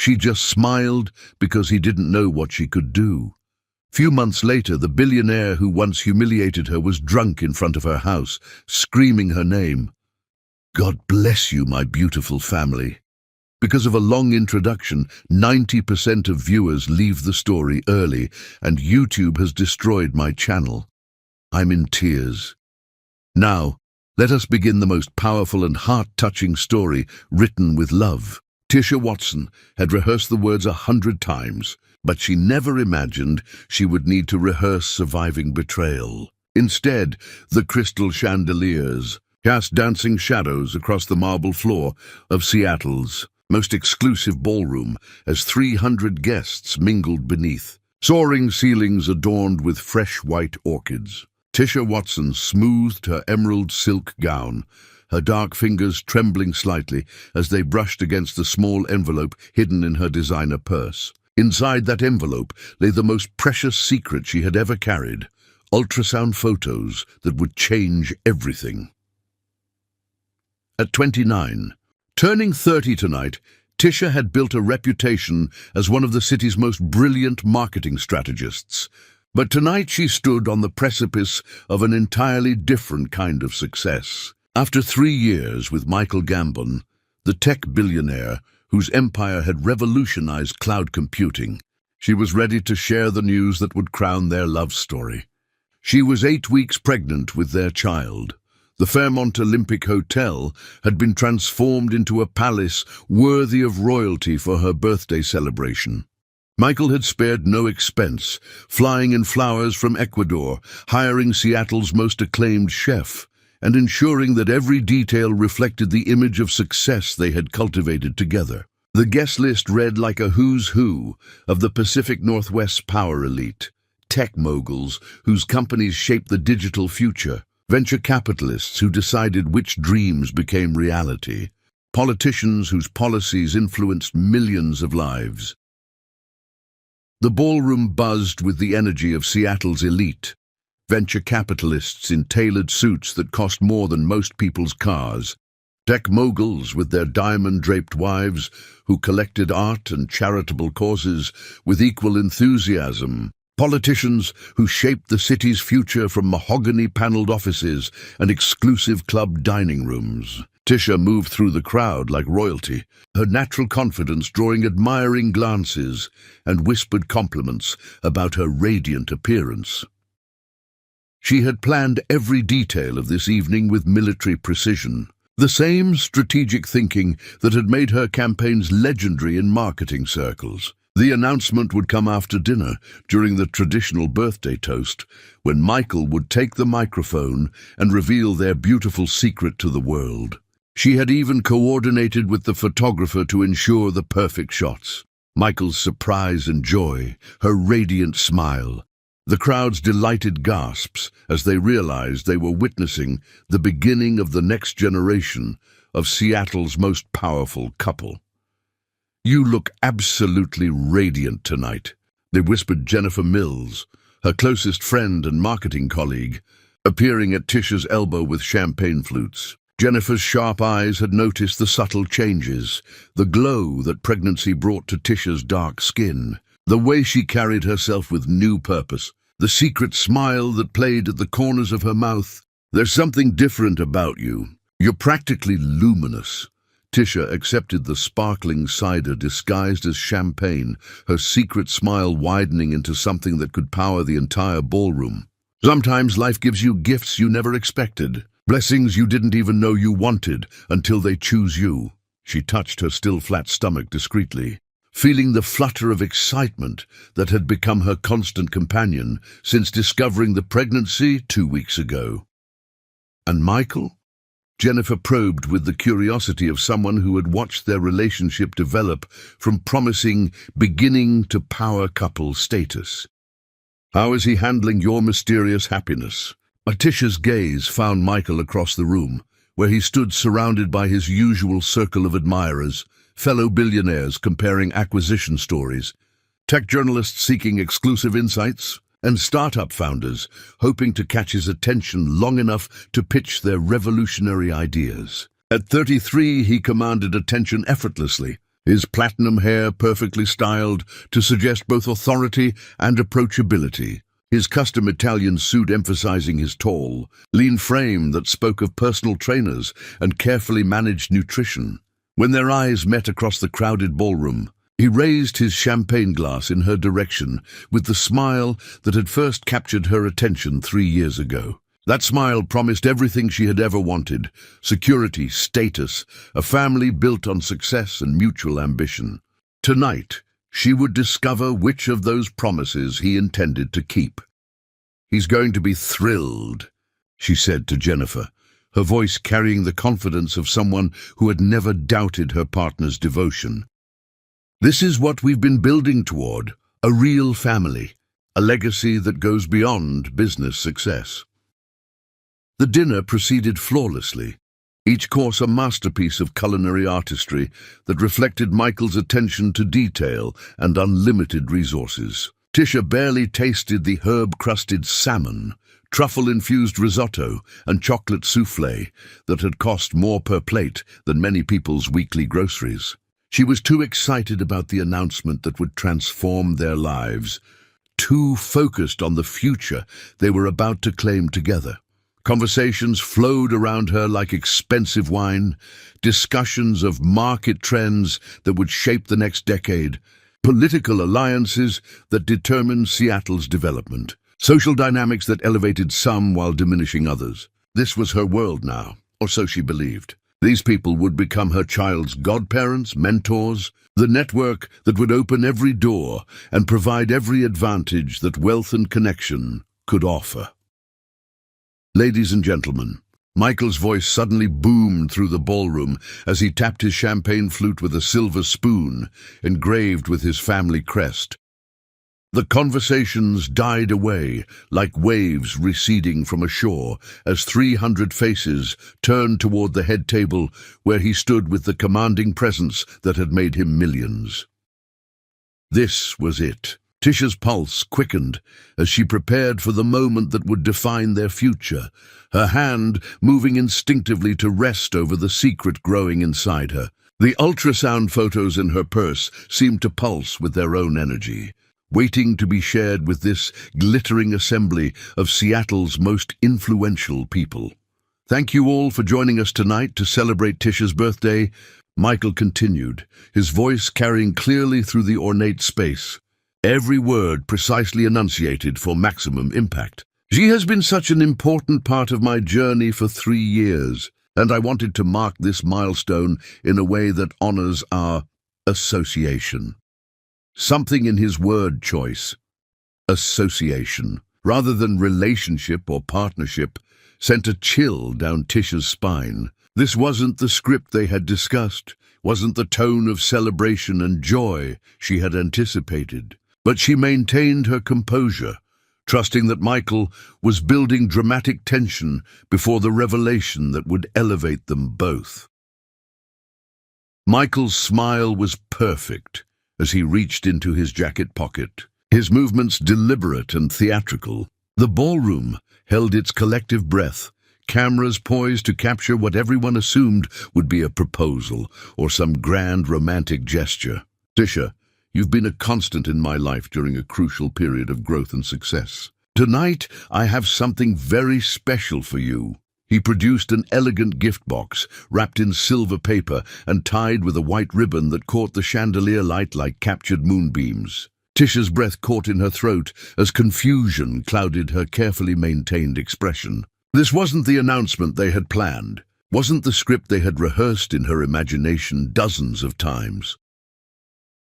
She just smiled because he didn't know what she could do. Few months later, the billionaire who once humiliated her was drunk in front of her house, screaming her name. God bless you, my beautiful family. Because of a long introduction, 90% of viewers leave the story early, and YouTube has destroyed my channel. I'm in tears. Now, let us begin the most powerful and heart-touching story written with love. Tisha Watson had rehearsed the words 100 times, but she never imagined she would need to rehearse surviving betrayal. Instead, the crystal chandeliers cast dancing shadows across the marble floor of Seattle's most exclusive ballroom as 300 guests mingled beneath. Soaring ceilings adorned with fresh white orchids. Tisha Watson smoothed her emerald silk gown, her dark fingers trembling slightly as they brushed against the small envelope hidden in her designer purse. Inside that envelope lay the most precious secret she had ever carried, ultrasound photos that would change everything. At 29, turning 30 tonight, Tisha had built a reputation as one of the city's most brilliant marketing strategists. But tonight she stood on the precipice of an entirely different kind of success. After 3 years with Michael Gambon, the tech billionaire whose empire had revolutionized cloud computing, she was ready to share the news that would crown their love story. She was 8 weeks pregnant with their child. The Fairmont Olympic Hotel had been transformed into a palace worthy of royalty for her birthday celebration. Michael had spared no expense, flying in flowers from Ecuador, hiring Seattle's most acclaimed chef, and ensuring that every detail reflected the image of success they had cultivated together. The guest list read like a who's who of the Pacific Northwest's power elite, tech moguls whose companies shaped the digital future, venture capitalists who decided which dreams became reality, politicians whose policies influenced millions of lives. The ballroom buzzed with the energy of Seattle's elite, venture capitalists in tailored suits that cost more than most people's cars, tech moguls with their diamond-draped wives who collected art and charitable causes with equal enthusiasm, politicians who shaped the city's future from mahogany-paneled offices and exclusive club dining rooms. Tisha moved through the crowd like royalty, her natural confidence drawing admiring glances and whispered compliments about her radiant appearance. She had planned every detail of this evening with military precision, the same strategic thinking that had made her campaigns legendary in marketing circles. The announcement would come after dinner, during the traditional birthday toast, when Michael would take the microphone and reveal their beautiful secret to the world. She had even coordinated with the photographer to ensure the perfect shots. Michael's surprise and joy, her radiant smile, the crowd's delighted gasps as they realized they were witnessing the beginning of the next generation of Seattle's most powerful couple. "You look absolutely radiant tonight," they whispered Jennifer Mills, her closest friend and marketing colleague, appearing at Tisha's elbow with champagne flutes. Jennifer's sharp eyes had noticed the subtle changes, the glow that pregnancy brought to Tisha's dark skin, the way she carried herself with new purpose, the secret smile that played at the corners of her mouth. "There's something different about you. You're practically luminous." Tisha accepted the sparkling cider disguised as champagne, her secret smile widening into something that could power the entire ballroom. "Sometimes life gives you gifts you never expected, blessings you didn't even know you wanted until they choose you." She touched her still flat stomach discreetly, feeling the flutter of excitement that had become her constant companion since discovering the pregnancy 2 weeks ago. "And Michael?" Jennifer probed with the curiosity of someone who had watched their relationship develop from promising beginning to power couple status. "How is he handling your mysterious happiness?" Tisha's gaze found Michael across the room, where he stood surrounded by his usual circle of admirers, fellow billionaires comparing acquisition stories, tech journalists seeking exclusive insights, and startup founders hoping to catch his attention long enough to pitch their revolutionary ideas. At 33, he commanded attention effortlessly, his platinum hair perfectly styled to suggest both authority and approachability, his custom Italian suit emphasizing his tall, lean frame that spoke of personal trainers and carefully managed nutrition. When their eyes met across the crowded ballroom, he raised his champagne glass in her direction with the smile that had first captured her attention 3 years ago. That smile promised everything she had ever wanted: security, status, a family built on success and mutual ambition. Tonight, she would discover which of those promises he intended to keep. "He's going to be thrilled," she said to Jennifer, her voice carrying the confidence of someone who had never doubted her partner's devotion. "This is what we've been building toward, a real family, a legacy that goes beyond business success." The dinner proceeded flawlessly, each course a masterpiece of culinary artistry that reflected Michael's attention to detail and unlimited resources. Tisha barely tasted the herb-crusted salmon, truffle-infused risotto, and chocolate soufflé that had cost more per plate than many people's weekly groceries. She was too excited about the announcement that would transform their lives, too focused on the future they were about to claim together. Conversations flowed around her like expensive wine, discussions of market trends that would shape the next decade, political alliances that determined Seattle's development, social dynamics that elevated some while diminishing others. This was her world now, or so she believed. These people would become her child's godparents, mentors, the network that would open every door and provide every advantage that wealth and connection could offer. "Ladies and gentlemen," Michael's voice suddenly boomed through the ballroom as he tapped his champagne flute with a silver spoon engraved with his family crest. The conversations died away like waves receding from a shore as 300 faces turned toward the head table where he stood with the commanding presence that had made him millions. This was it. Tisha's pulse quickened as she prepared for the moment that would define their future, her hand moving instinctively to rest over the secret growing inside her. The ultrasound photos in her purse seemed to pulse with their own energy, waiting to be shared with this glittering assembly of Seattle's most influential people. "Thank you all for joining us tonight to celebrate Tisha's birthday," Michael continued, his voice carrying clearly through the ornate space, every word precisely enunciated for maximum impact. "She has been such an important part of my journey for 3 years, and I wanted to mark this milestone in a way that honors our association." Something in his word choice, association, rather than relationship or partnership, sent a chill down Tisha's spine. This wasn't the script they had discussed, wasn't the tone of celebration and joy she had anticipated. But she maintained her composure, trusting that Michael was building dramatic tension before the revelation that would elevate them both. Michael's smile was perfect as he reached into his jacket pocket, his movements deliberate and theatrical. The ballroom held its collective breath, cameras poised to capture what everyone assumed would be a proposal or some grand romantic gesture. "Tisha, you've been a constant in my life during a crucial period of growth and success. Tonight, I have something very special for you." He produced an elegant gift box, wrapped in silver paper and tied with a white ribbon that caught the chandelier light like captured moonbeams. Tisha's breath caught in her throat as confusion clouded her carefully maintained expression. This wasn't the announcement they had planned, wasn't the script they had rehearsed in her imagination dozens of times.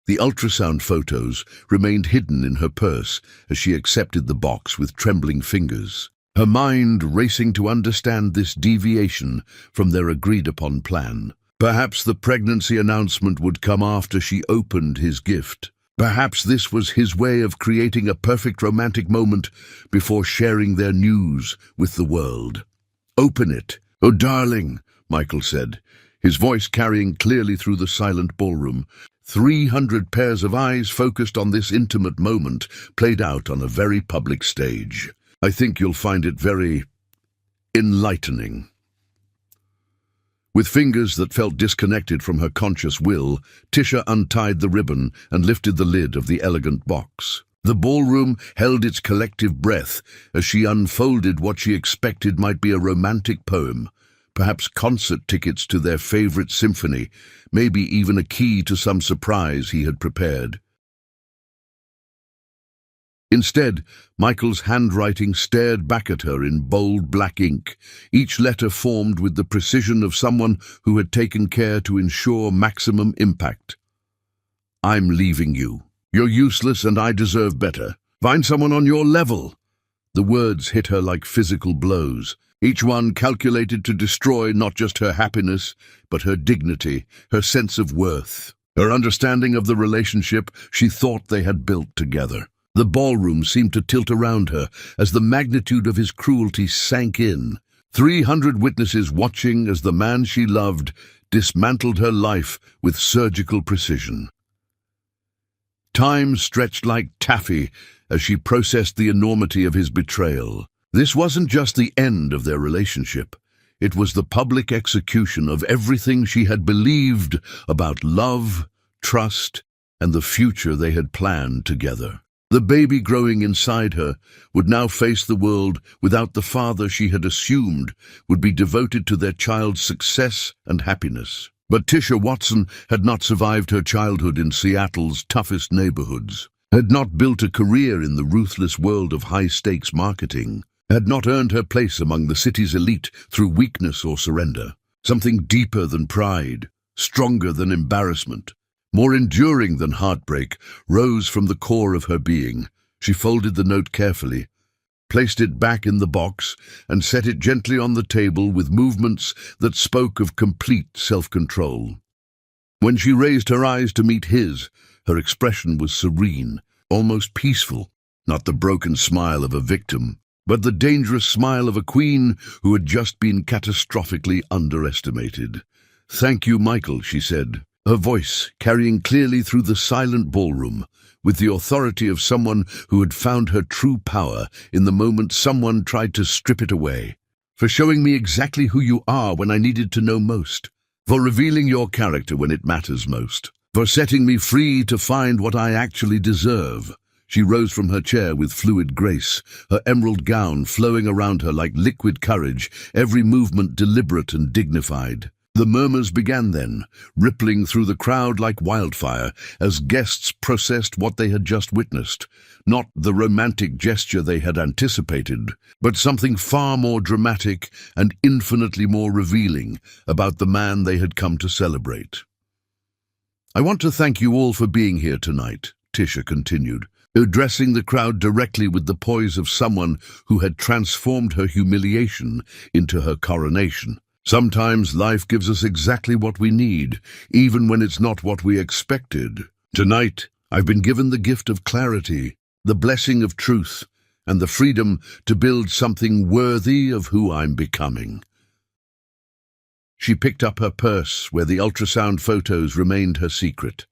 The ultrasound photos remained hidden in her purse as she accepted the box with trembling fingers, her mind racing to understand this deviation from their agreed-upon plan. Perhaps the pregnancy announcement would come after she opened his gift. Perhaps this was his way of creating a perfect romantic moment before sharing their news with the world. "Open it." "Oh, darling," Michael said, his voice carrying clearly through the silent ballroom. 300 pairs of eyes focused on this intimate moment played out on a very public stage. "I think you'll find it very enlightening." With fingers that felt disconnected from her conscious will, Tisha untied the ribbon and lifted the lid of the elegant box. The ballroom held its collective breath as she unfolded what she expected might be a romantic poem, perhaps concert tickets to their favorite symphony, maybe even a key to some surprise he had prepared. Instead, Michael's handwriting stared back at her in bold black ink, each letter formed with the precision of someone who had taken care to ensure maximum impact. "I'm leaving you. You're useless and I deserve better. Find someone on your level." The words hit her like physical blows, each one calculated to destroy not just her happiness, but her dignity, her sense of worth, her understanding of the relationship she thought they had built together. The ballroom seemed to tilt around her as the magnitude of his cruelty sank in. 300 witnesses watching as the man she loved dismantled her life with surgical precision. Time stretched like taffy as she processed the enormity of his betrayal. This wasn't just the end of their relationship. It was the public execution of everything she had believed about love, trust, and the future they had planned together. The baby growing inside her would now face the world without the father she had assumed would be devoted to their child's success and happiness. But Tisha Watson had not survived her childhood in Seattle's toughest neighborhoods, had not built a career in the ruthless world of high-stakes marketing, had not earned her place among the city's elite through weakness or surrender. Something deeper than pride, stronger than embarrassment, more enduring than heartbreak, rose from the core of her being. She folded the note carefully, placed it back in the box, and set it gently on the table with movements that spoke of complete self-control. When she raised her eyes to meet his, her expression was serene, almost peaceful, not the broken smile of a victim, but the dangerous smile of a queen who had just been catastrophically underestimated. "Thank you, Michael," she said, her voice carrying clearly through the silent ballroom, with the authority of someone who had found her true power in the moment someone tried to strip it away. "For showing me exactly who you are when I needed to know most. For revealing your character when it matters most. For setting me free to find what I actually deserve." She rose from her chair with fluid grace, her emerald gown flowing around her like liquid courage, every movement deliberate and dignified. The murmurs began then, rippling through the crowd like wildfire, as guests processed what they had just witnessed. Not the romantic gesture they had anticipated, but something far more dramatic and infinitely more revealing about the man they had come to celebrate. "I want to thank you all for being here tonight," Tisha continued, addressing the crowd directly with the poise of someone who had transformed her humiliation into her coronation. "Sometimes life gives us exactly what we need, even when it's not what we expected. Tonight, I've been given the gift of clarity, the blessing of truth, and the freedom to build something worthy of who I'm becoming." She picked up her purse where the ultrasound photos remained her secret.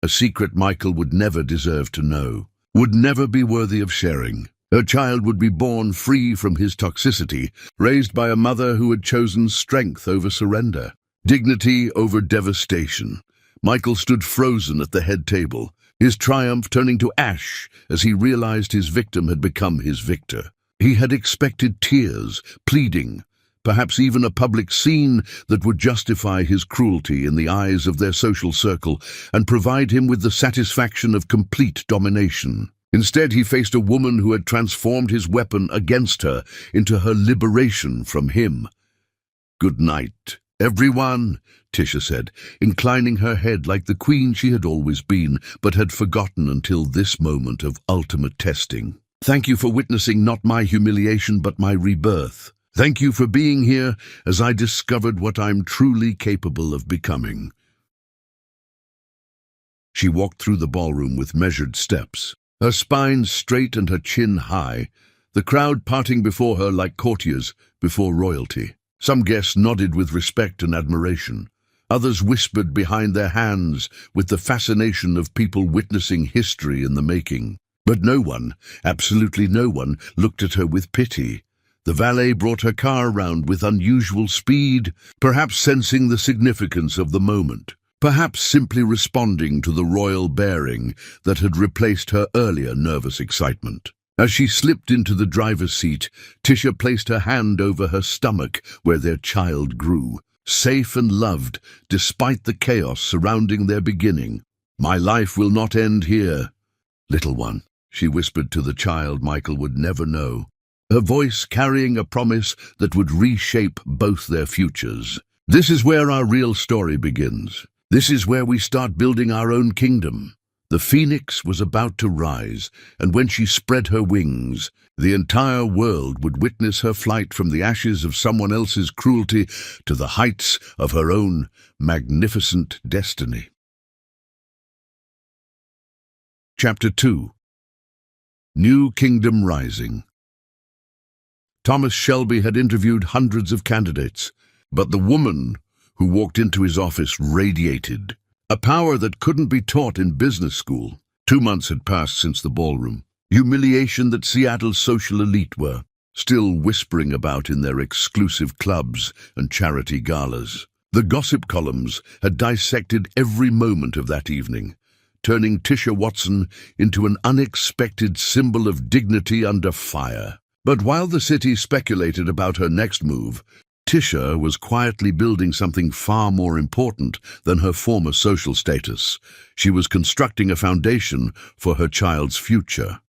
A secret Michael would never deserve to know, would never be worthy of sharing. Her child would be born free from his toxicity, raised by a mother who had chosen strength over surrender, dignity over devastation. Michael stood frozen at the head table, his triumph turning to ash as he realized his victim had become his victor. He had expected tears, pleading, perhaps even a public scene that would justify his cruelty in the eyes of their social circle and provide him with the satisfaction of complete domination. Instead, he faced a woman who had transformed his weapon against her into her liberation from him. "Good night, everyone," Tisha said, inclining her head like the queen she had always been, but had forgotten until this moment of ultimate testing. "Thank you for witnessing not my humiliation but my rebirth. Thank you for being here as I discovered what I'm truly capable of becoming." She walked through the ballroom with measured steps, her spine straight and her chin high, the crowd parting before her like courtiers before royalty. Some guests nodded with respect and admiration. Others whispered behind their hands with the fascination of people witnessing history in the making. But no one, absolutely no one, looked at her with pity. The valet brought her car around with unusual speed, perhaps sensing the significance of the moment, perhaps simply responding to the royal bearing that had replaced her earlier nervous excitement. As she slipped into the driver's seat, Tisha placed her hand over her stomach where their child grew, safe and loved despite the chaos surrounding their beginning. "My life will not end here, little one," she whispered to the child Michael would never know, her voice carrying a promise that would reshape both their futures. This is where our real story begins. This is where we start building our own kingdom. The phoenix was about to rise, and when she spread her wings, the entire world would witness her flight from the ashes of someone else's cruelty to the heights of her own magnificent destiny. Chapter 2. New Kingdom Rising. Thomas Shelby had interviewed hundreds of candidates, but the woman who walked into his office radiated a power that couldn't be taught in business school. 2 months had passed since the ballroom, humiliation that Seattle's social elite were still whispering about in their exclusive clubs and charity galas. The gossip columns had dissected every moment of that evening, turning Tisha Watson into an unexpected symbol of dignity under fire. But while the city speculated about her next move, Tisha was quietly building something far more important than her former social status. She was constructing a foundation for her child's future.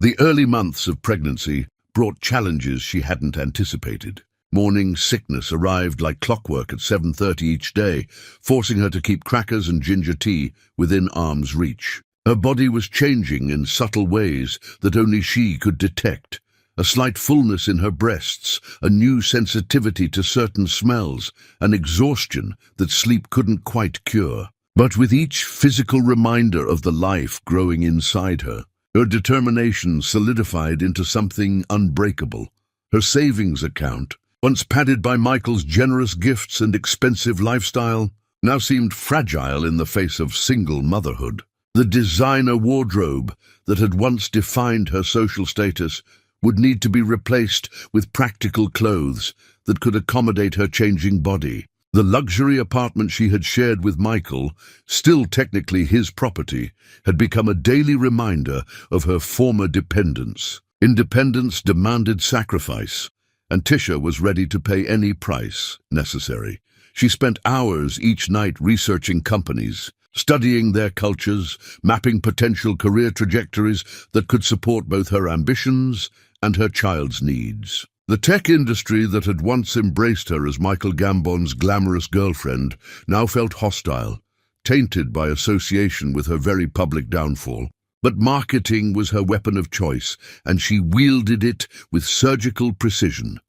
The early months of pregnancy brought challenges she hadn't anticipated. Morning sickness arrived like clockwork at 7:30 each day, forcing her to keep crackers and ginger tea within arm's reach. Her body was changing in subtle ways that only she could detect. A slight fullness in her breasts, a new sensitivity to certain smells, an exhaustion that sleep couldn't quite cure. But with each physical reminder of the life growing inside her, her determination solidified into something unbreakable. Her savings account, once padded by Michael's generous gifts and expensive lifestyle, now seemed fragile in the face of single motherhood. The designer wardrobe that had once defined her social status would need to be replaced with practical clothes that could accommodate her changing body. The luxury apartment she had shared with Michael, still technically his property, had become a daily reminder of her former dependence. Independence demanded sacrifice, and Tisha was ready to pay any price necessary. She spent hours each night researching companies, studying their cultures, mapping potential career trajectories that could support both her ambitions and her child's needs. The tech industry that had once embraced her as Michael Gambon's glamorous girlfriend now felt hostile, tainted by association with her very public downfall. But marketing was her weapon of choice, and she wielded it with surgical precision.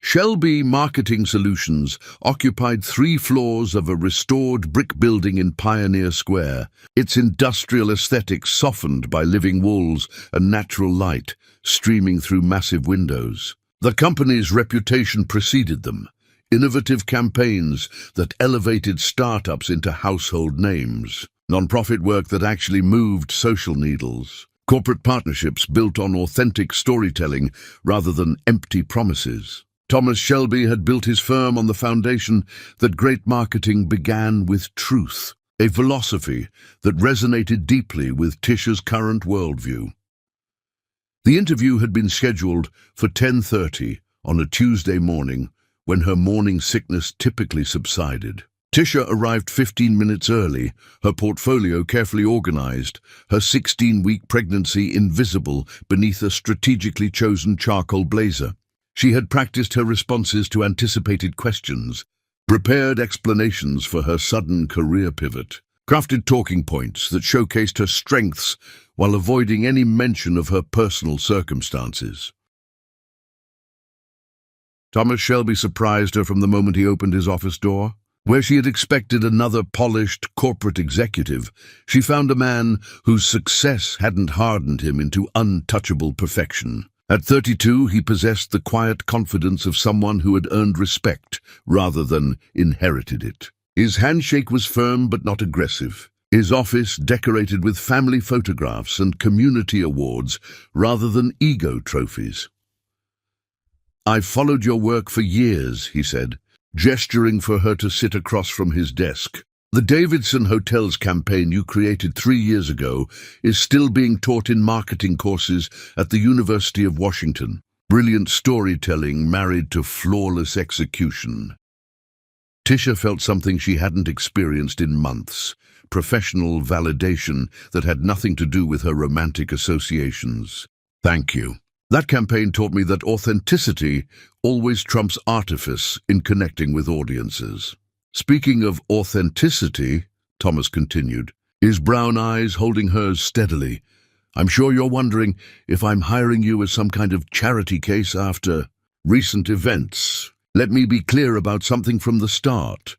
Shelby Marketing Solutions occupied 3 floors of a restored brick building in Pioneer Square, its industrial aesthetic softened by living walls and natural light streaming through massive windows. The company's reputation preceded them, innovative campaigns that elevated startups into household names, nonprofit work that actually moved social needles, corporate partnerships built on authentic storytelling rather than empty promises. Thomas Shelby had built his firm on the foundation that great marketing began with truth, a philosophy that resonated deeply with Tisha's current worldview. The interview had been scheduled for 10:30 on a Tuesday morning, when her morning sickness typically subsided. Tisha arrived 15 minutes early, her portfolio carefully organized, her 16-week pregnancy invisible beneath a strategically chosen charcoal blazer. She had practiced her responses to anticipated questions, prepared explanations for her sudden career pivot, crafted talking points that showcased her strengths while avoiding any mention of her personal circumstances. Thomas Shelby surprised her from the moment he opened his office door. Where she had expected another polished corporate executive, she found a man whose success hadn't hardened him into untouchable perfection. At 32, he possessed the quiet confidence of someone who had earned respect rather than inherited it. His handshake was firm but not aggressive, his office decorated with family photographs and community awards rather than ego trophies. "I've followed your work for years," he said, gesturing for her to sit across from his desk. "The Davidson Hotels campaign you created 3 years ago is still being taught in marketing courses at the University of Washington. Brilliant storytelling married to flawless execution." Tisha felt something she hadn't experienced in months: professional validation that had nothing to do with her romantic associations. "Thank you. That campaign taught me that authenticity always trumps artifice in connecting with audiences." "Speaking of authenticity," Thomas continued, his brown eyes holding hers steadily, "I'm sure you're wondering if I'm hiring you as some kind of charity case after recent events. Let me be clear about something from the start."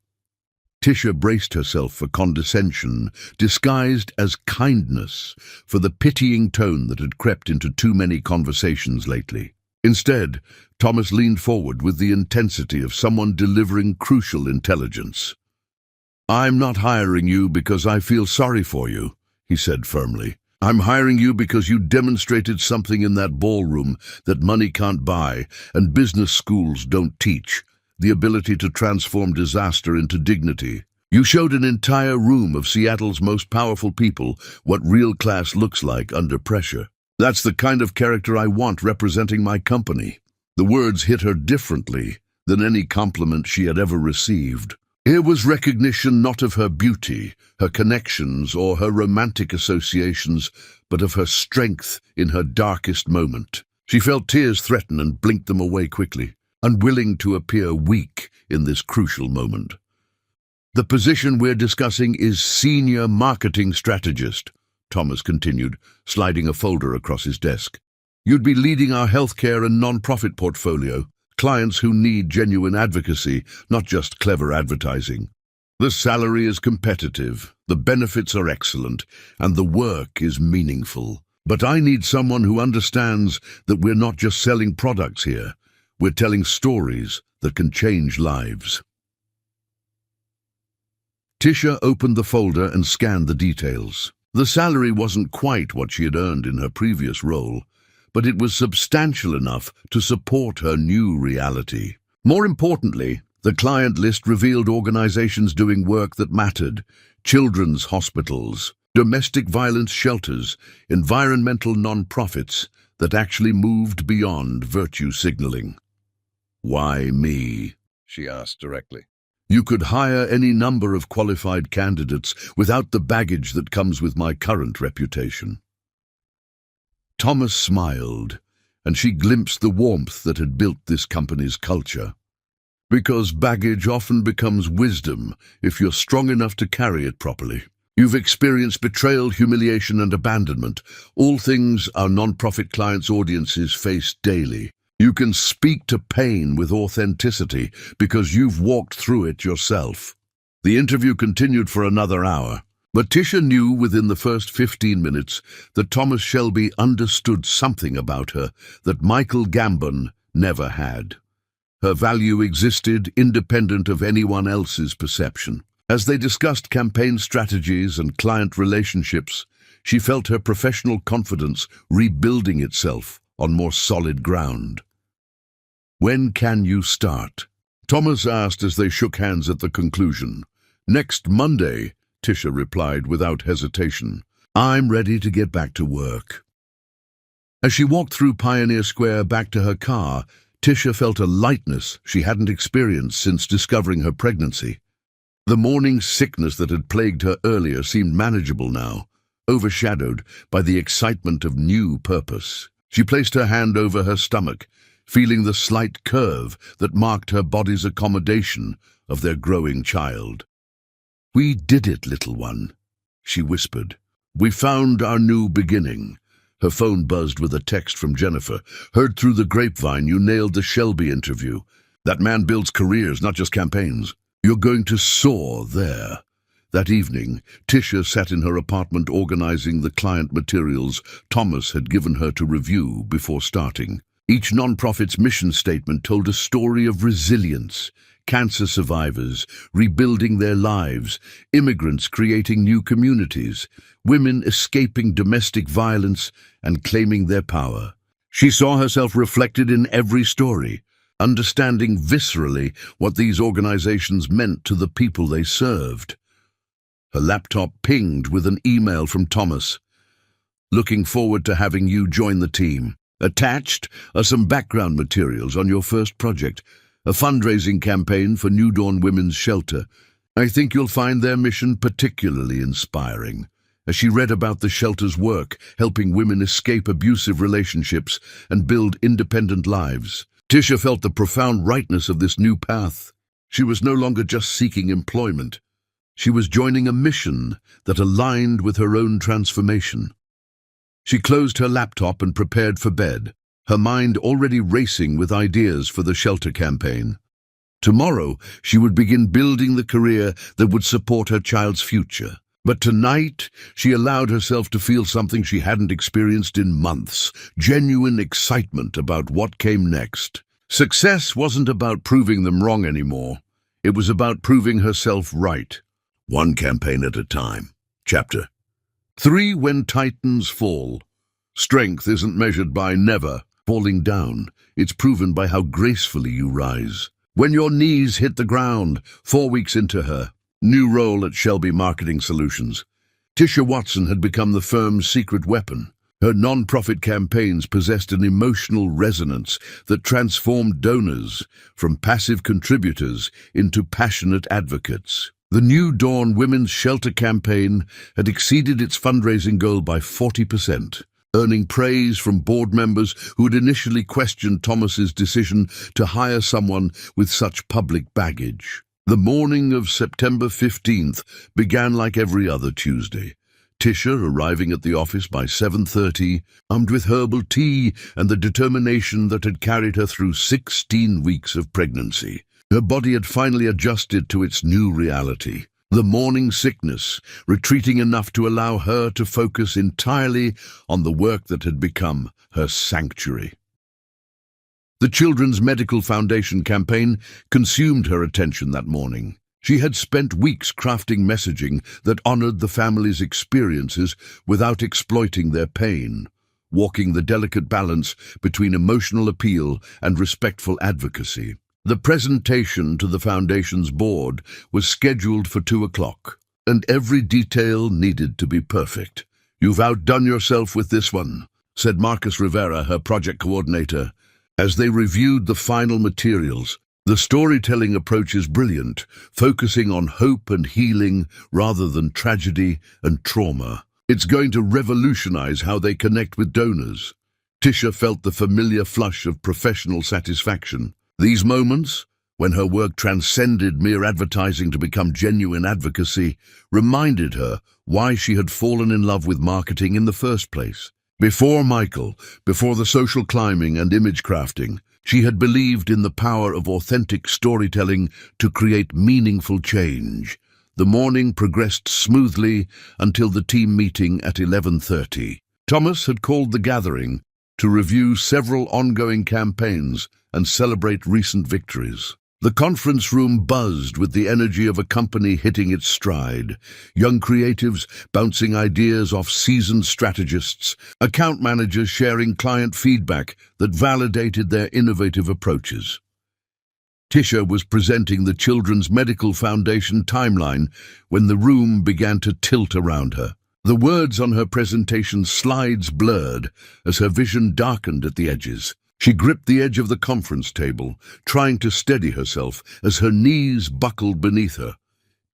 Tisha braced herself for condescension, disguised as kindness, for the pitying tone that had crept into too many conversations lately. Instead, Thomas leaned forward with the intensity of someone delivering crucial intelligence. "I'm not hiring you because I feel sorry for you," he said firmly. "I'm hiring you because you demonstrated something in that ballroom that money can't buy and business schools don't teach: the ability to transform disaster into dignity. You showed an entire room of Seattle's most powerful people what real class looks like under pressure. That's the kind of character I want representing my company." The words hit her differently than any compliment she had ever received. It was recognition not of her beauty, her connections, or her romantic associations, but of her strength in her darkest moment. She felt tears threaten and blinked them away quickly, unwilling to appear weak in this crucial moment. "The position we're discussing is Senior Marketing Strategist," Thomas continued, sliding a folder across his desk. "You'd be leading our healthcare and non-profit portfolio, clients who need genuine advocacy, not just clever advertising. The salary is competitive, the benefits are excellent, and the work is meaningful. But I need someone who understands that we're not just selling products here. We're telling stories that can change lives." Tisha opened the folder and scanned the details. The salary wasn't quite what she had earned in her previous role, but it was substantial enough to support her new reality. More importantly, the client list revealed organizations doing work that mattered: children's hospitals, domestic violence shelters, environmental non-profits that actually moved beyond virtue signaling. "Why me?" she asked directly. "You could hire any number of qualified candidates without the baggage that comes with my current reputation." Thomas smiled, and she glimpsed the warmth that had built this company's culture. "Because baggage often becomes wisdom if you're strong enough to carry it properly. You've experienced betrayal, humiliation, and abandonment, all things our non-profit clients' audiences face daily. You can speak to pain with authenticity because you've walked through it yourself." The interview continued for another hour, but Tisha knew within the first 15 minutes that Thomas Shelby understood something about her that Michael Gambon never had. Her value existed independent of anyone else's perception. As they discussed campaign strategies and client relationships, she felt her professional confidence rebuilding itself on more solid ground. "When can you start?" Thomas asked as they shook hands at the conclusion. "Next Monday," Tisha replied without hesitation. "I'm ready to get back to work." As she walked through Pioneer Square back to her car, Tisha felt a lightness she hadn't experienced since discovering her pregnancy. The morning sickness that had plagued her earlier seemed manageable now, overshadowed by the excitement of new purpose. She placed her hand over her stomach, feeling the slight curve that marked her body's accommodation of their growing child. "We did it, little one," she whispered. "We found our new beginning." Her phone buzzed with a text from Jennifer. "Heard through the grapevine you nailed the Shelby interview. That man builds careers, not just campaigns. You're going to soar there." That evening, Tisha sat in her apartment organizing the client materials Thomas had given her to review before starting. Each nonprofit's mission statement told a story of resilience: cancer survivors rebuilding their lives, immigrants creating new communities, women escaping domestic violence and claiming their power. She saw herself reflected in every story, understanding viscerally what these organizations meant to the people they served. Her laptop pinged with an email from Thomas. "Looking forward to having you join the team. Attached are some background materials on your first project, a fundraising campaign for New Dawn Women's Shelter. I think you'll find their mission particularly inspiring." As she read about the shelter's work, helping women escape abusive relationships and build independent lives, Tisha felt the profound rightness of this new path. She was no longer just seeking employment. She was joining a mission that aligned with her own transformation. She closed her laptop and prepared for bed, her mind already racing with ideas for the shelter campaign. Tomorrow, she would begin building the career that would support her child's future. But tonight, she allowed herself to feel something she hadn't experienced in months, genuine excitement about what came next. Success wasn't about proving them wrong anymore. It was about proving herself right. One campaign at a time. Chapter 3. When Titans Fall. Strength isn't measured by never falling down. It's proven by how gracefully you rise. When your knees hit the ground, 4 weeks into her new role at Shelby Marketing Solutions, Tisha Watson had become the firm's secret weapon. Her non-profit campaigns possessed an emotional resonance that transformed donors from passive contributors into passionate advocates. The New Dawn Women's Shelter campaign had exceeded its fundraising goal by 40%, earning praise from board members who had initially questioned Thomas's decision to hire someone with such public baggage. The morning of September 15th began like every other Tuesday. Tisha arriving at the office by 7:30, armed with herbal tea and the determination that had carried her through 16 weeks of pregnancy. Her body had finally adjusted to its new reality. The morning sickness, retreating enough to allow her to focus entirely on the work that had become her sanctuary. The Children's Medical Foundation campaign consumed her attention that morning. She had spent weeks crafting messaging that honored the family's experiences without exploiting their pain, walking the delicate balance between emotional appeal and respectful advocacy. The presentation to the Foundation's board was scheduled for 2 o'clock, and every detail needed to be perfect. "You've outdone yourself with this one," said Marcus Rivera, her project coordinator, as they reviewed the final materials. "The storytelling approach is brilliant, focusing on hope and healing rather than tragedy and trauma. It's going to revolutionize how they connect with donors." Tisha felt the familiar flush of professional satisfaction. These moments, when her work transcended mere advertising to become genuine advocacy, reminded her why she had fallen in love with marketing in the first place. Before Michael, before the social climbing and image crafting, she had believed in the power of authentic storytelling to create meaningful change. The morning progressed smoothly until the team meeting at 11:30. Thomas had called the gathering to review several ongoing campaigns and celebrate recent victories. The conference room buzzed with the energy of a company hitting its stride. Young creatives bouncing ideas off seasoned strategists, account managers sharing client feedback that validated their innovative approaches. Tisha was presenting the Children's Medical Foundation timeline when the room began to tilt around her. The words on her presentation slides blurred as her vision darkened at the edges. She gripped the edge of the conference table, trying to steady herself as her knees buckled beneath her.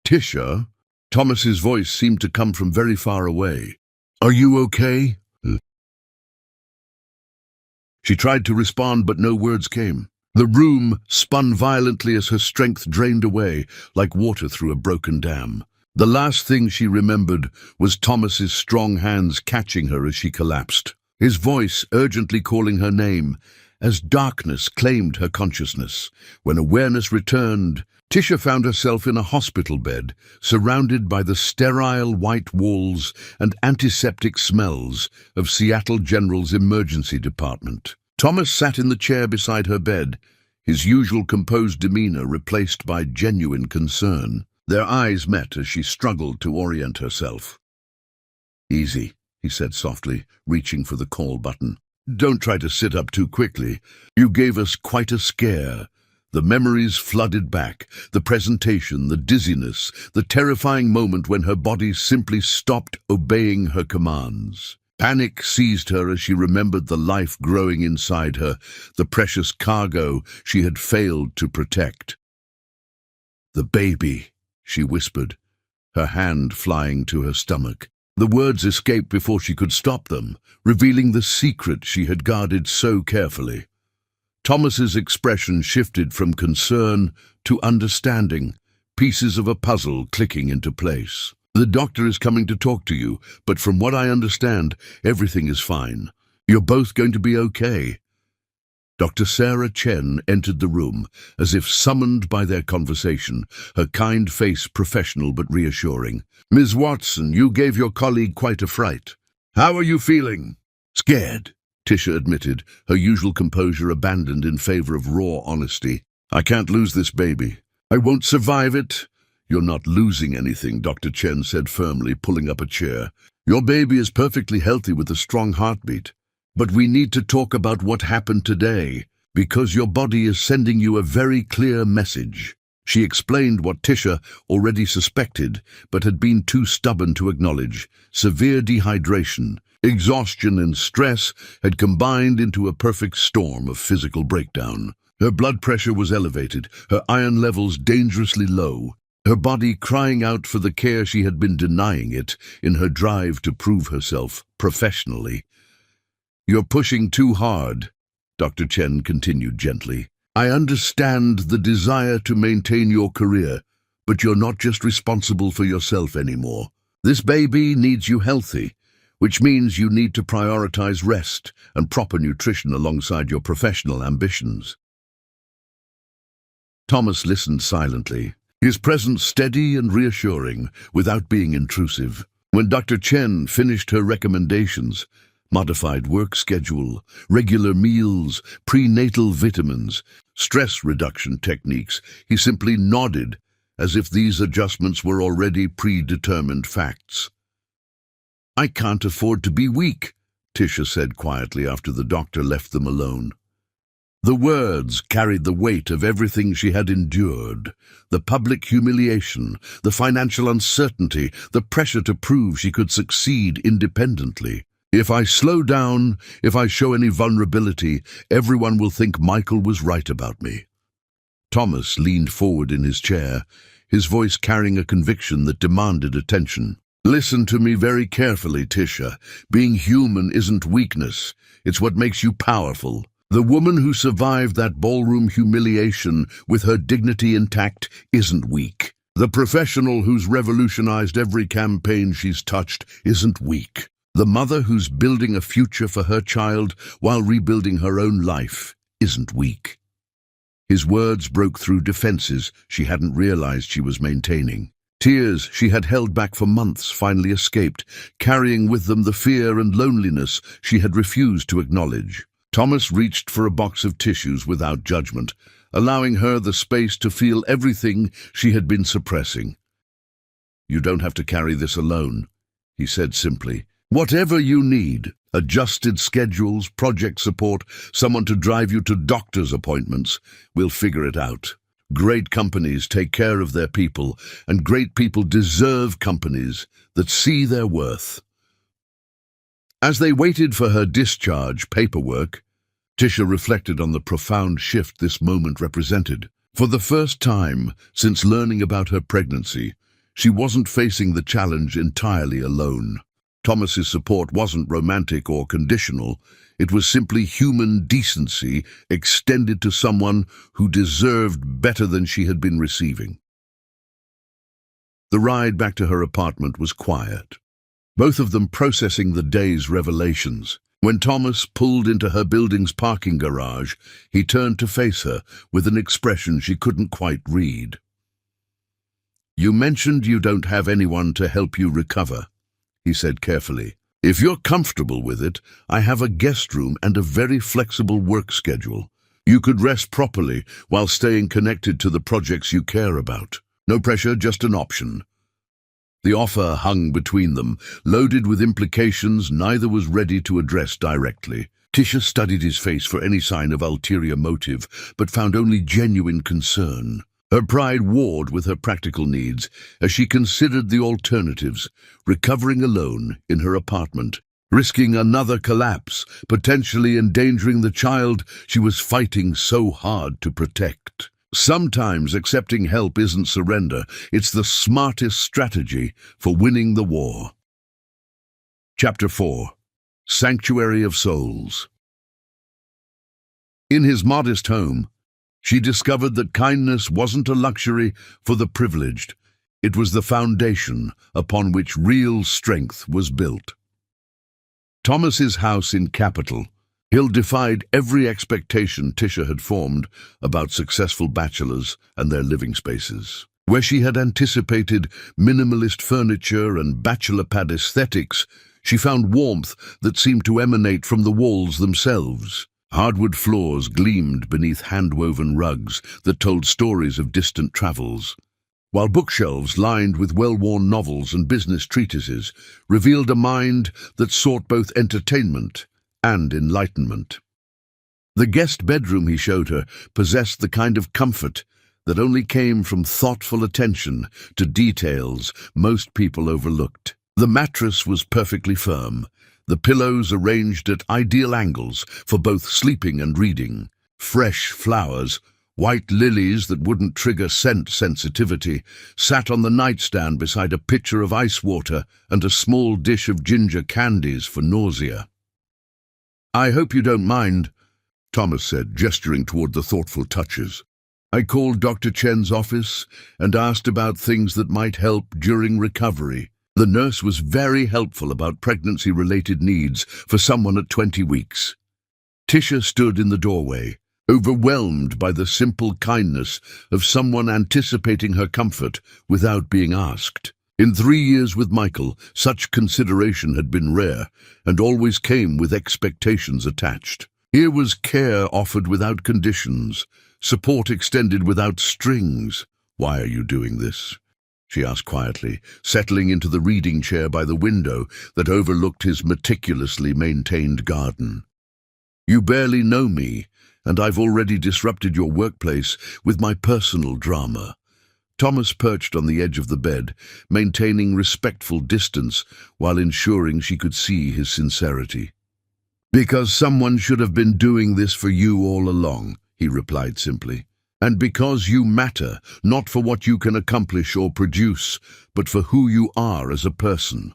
"Tisha?" Thomas's voice seemed to come from very far away. "Are you okay?" She tried to respond, but no words came. The room spun violently as her strength drained away, like water through a broken dam. The last thing she remembered was Thomas's strong hands catching her as she collapsed, his voice urgently calling her name, as darkness claimed her consciousness. When awareness returned, Tisha found herself in a hospital bed, surrounded by the sterile white walls and antiseptic smells of Seattle General's emergency department. Thomas sat in the chair beside her bed, his usual composed demeanor replaced by genuine concern. Their eyes met as she struggled to orient herself. "Easy," he said softly, reaching for the call button. Don't try to sit up too quickly. You gave us quite a scare. The memories flooded back, the presentation, the dizziness, the terrifying moment when her body simply stopped obeying her commands. Panic seized her as she remembered the life growing inside her, the precious cargo she had failed to protect. "The baby," she whispered, her hand flying to her stomach. The words escaped before she could stop them, revealing the secret she had guarded so carefully. Thomas's expression shifted from concern to understanding, pieces of a puzzle clicking into place. "The doctor is coming to talk to you, but from what I understand, everything is fine. You're both going to be okay." Dr. Sarah Chen entered the room, as if summoned by their conversation, her kind face professional but reassuring. "Ms. Watson, you gave your colleague quite a fright. How are you feeling?" "Scared," Tisha admitted, her usual composure abandoned in favor of raw honesty. "I can't lose this baby. I won't survive it." "You're not losing anything," Dr. Chen said firmly, pulling up a chair. "Your baby is perfectly healthy with a strong heartbeat. But we need to talk about what happened today, because your body is sending you a very clear message." She explained what Tisha already suspected, but had been too stubborn to acknowledge. Severe dehydration, exhaustion and stress had combined into a perfect storm of physical breakdown. Her blood pressure was elevated, her iron levels dangerously low, her body crying out for the care she had been denying it in her drive to prove herself professionally. "You're pushing too hard," Dr. Chen continued gently. "I understand the desire to maintain your career, but you're not just responsible for yourself anymore. This baby needs you healthy, which means you need to prioritize rest and proper nutrition alongside your professional ambitions." Thomas listened silently, his presence steady and reassuring, without being intrusive. When Dr. Chen finished her recommendations, modified work schedule, regular meals, prenatal vitamins, stress reduction techniques, he simply nodded as if these adjustments were already predetermined facts. "I can't afford to be weak," Tisha said quietly after the doctor left them alone. The words carried the weight of everything she had endured, the public humiliation, the financial uncertainty, the pressure to prove she could succeed independently. "If I slow down, if I show any vulnerability, everyone will think Michael was right about me." Thomas leaned forward in his chair, his voice carrying a conviction that demanded attention. "Listen to me very carefully, Tisha. Being human isn't weakness. It's what makes you powerful. The woman who survived that ballroom humiliation with her dignity intact isn't weak. The professional who's revolutionized every campaign she's touched isn't weak. The mother who's building a future for her child while rebuilding her own life isn't weak." His words broke through defenses she hadn't realized she was maintaining. Tears she had held back for months finally escaped, carrying with them the fear and loneliness she had refused to acknowledge. Thomas reached for a box of tissues without judgment, allowing her the space to feel everything she had been suppressing. "You don't have to carry this alone," he said simply. "Whatever you need, adjusted schedules, project support, someone to drive you to doctor's appointments, we'll figure it out. Great companies take care of their people, and great people deserve companies that see their worth." As they waited for her discharge paperwork, Tisha reflected on the profound shift this moment represented. For the first time since learning about her pregnancy, she wasn't facing the challenge entirely alone. Thomas's support wasn't romantic or conditional. It was simply human decency extended to someone who deserved better than she had been receiving. The ride back to her apartment was quiet, both of them processing the day's revelations. When Thomas pulled into her building's parking garage, he turned to face her with an expression she couldn't quite read. "You mentioned you don't have anyone to help you recover," he said carefully. "If you're comfortable with it, I have a guest room and a very flexible work schedule. You could rest properly while staying connected to the projects you care about. No pressure, just an option." The offer hung between them, loaded with implications neither was ready to address directly. Tisha studied his face for any sign of ulterior motive, but found only genuine concern. Her pride warred with her practical needs as she considered the alternatives, recovering alone in her apartment, risking another collapse, potentially endangering the child she was fighting so hard to protect. Sometimes accepting help isn't surrender, it's the smartest strategy for winning the war. Chapter 4. Sanctuary of Souls. In his modest home, she discovered that kindness wasn't a luxury for the privileged. It was the foundation upon which real strength was built. Thomas's house in Capitol Hill defied every expectation Tisha had formed about successful bachelors and their living spaces. Where she had anticipated minimalist furniture and bachelor pad aesthetics, she found warmth that seemed to emanate from the walls themselves. Hardwood floors gleamed beneath hand-woven rugs that told stories of distant travels, while bookshelves lined with well-worn novels and business treatises revealed a mind that sought both entertainment and enlightenment. The guest bedroom he showed her possessed the kind of comfort that only came from thoughtful attention to details most people overlooked. The mattress was perfectly firm, the pillows arranged at ideal angles for both sleeping and reading. Fresh flowers, white lilies that wouldn't trigger scent sensitivity, sat on the nightstand beside a pitcher of ice water and a small dish of ginger candies for nausea. "I hope you don't mind," Thomas said, gesturing toward the thoughtful touches. "I called Dr. Chen's office and asked about things that might help during recovery. The nurse was very helpful about pregnancy-related needs for someone at 20 weeks. Tisha stood in the doorway, overwhelmed by the simple kindness of someone anticipating her comfort without being asked. In 3 years with Michael, such consideration had been rare and always came with expectations attached. Here was care offered without conditions, support extended without strings. "Why are you doing this?" she asked quietly, settling into the reading chair by the window that overlooked his meticulously maintained garden. "You barely know me, and I've already disrupted your workplace with my personal drama." Thomas perched on the edge of the bed, maintaining respectful distance while ensuring she could see his sincerity. "Because someone should have been doing this for you all along," he replied simply. "And because you matter, not for what you can accomplish or produce, but for who you are as a person."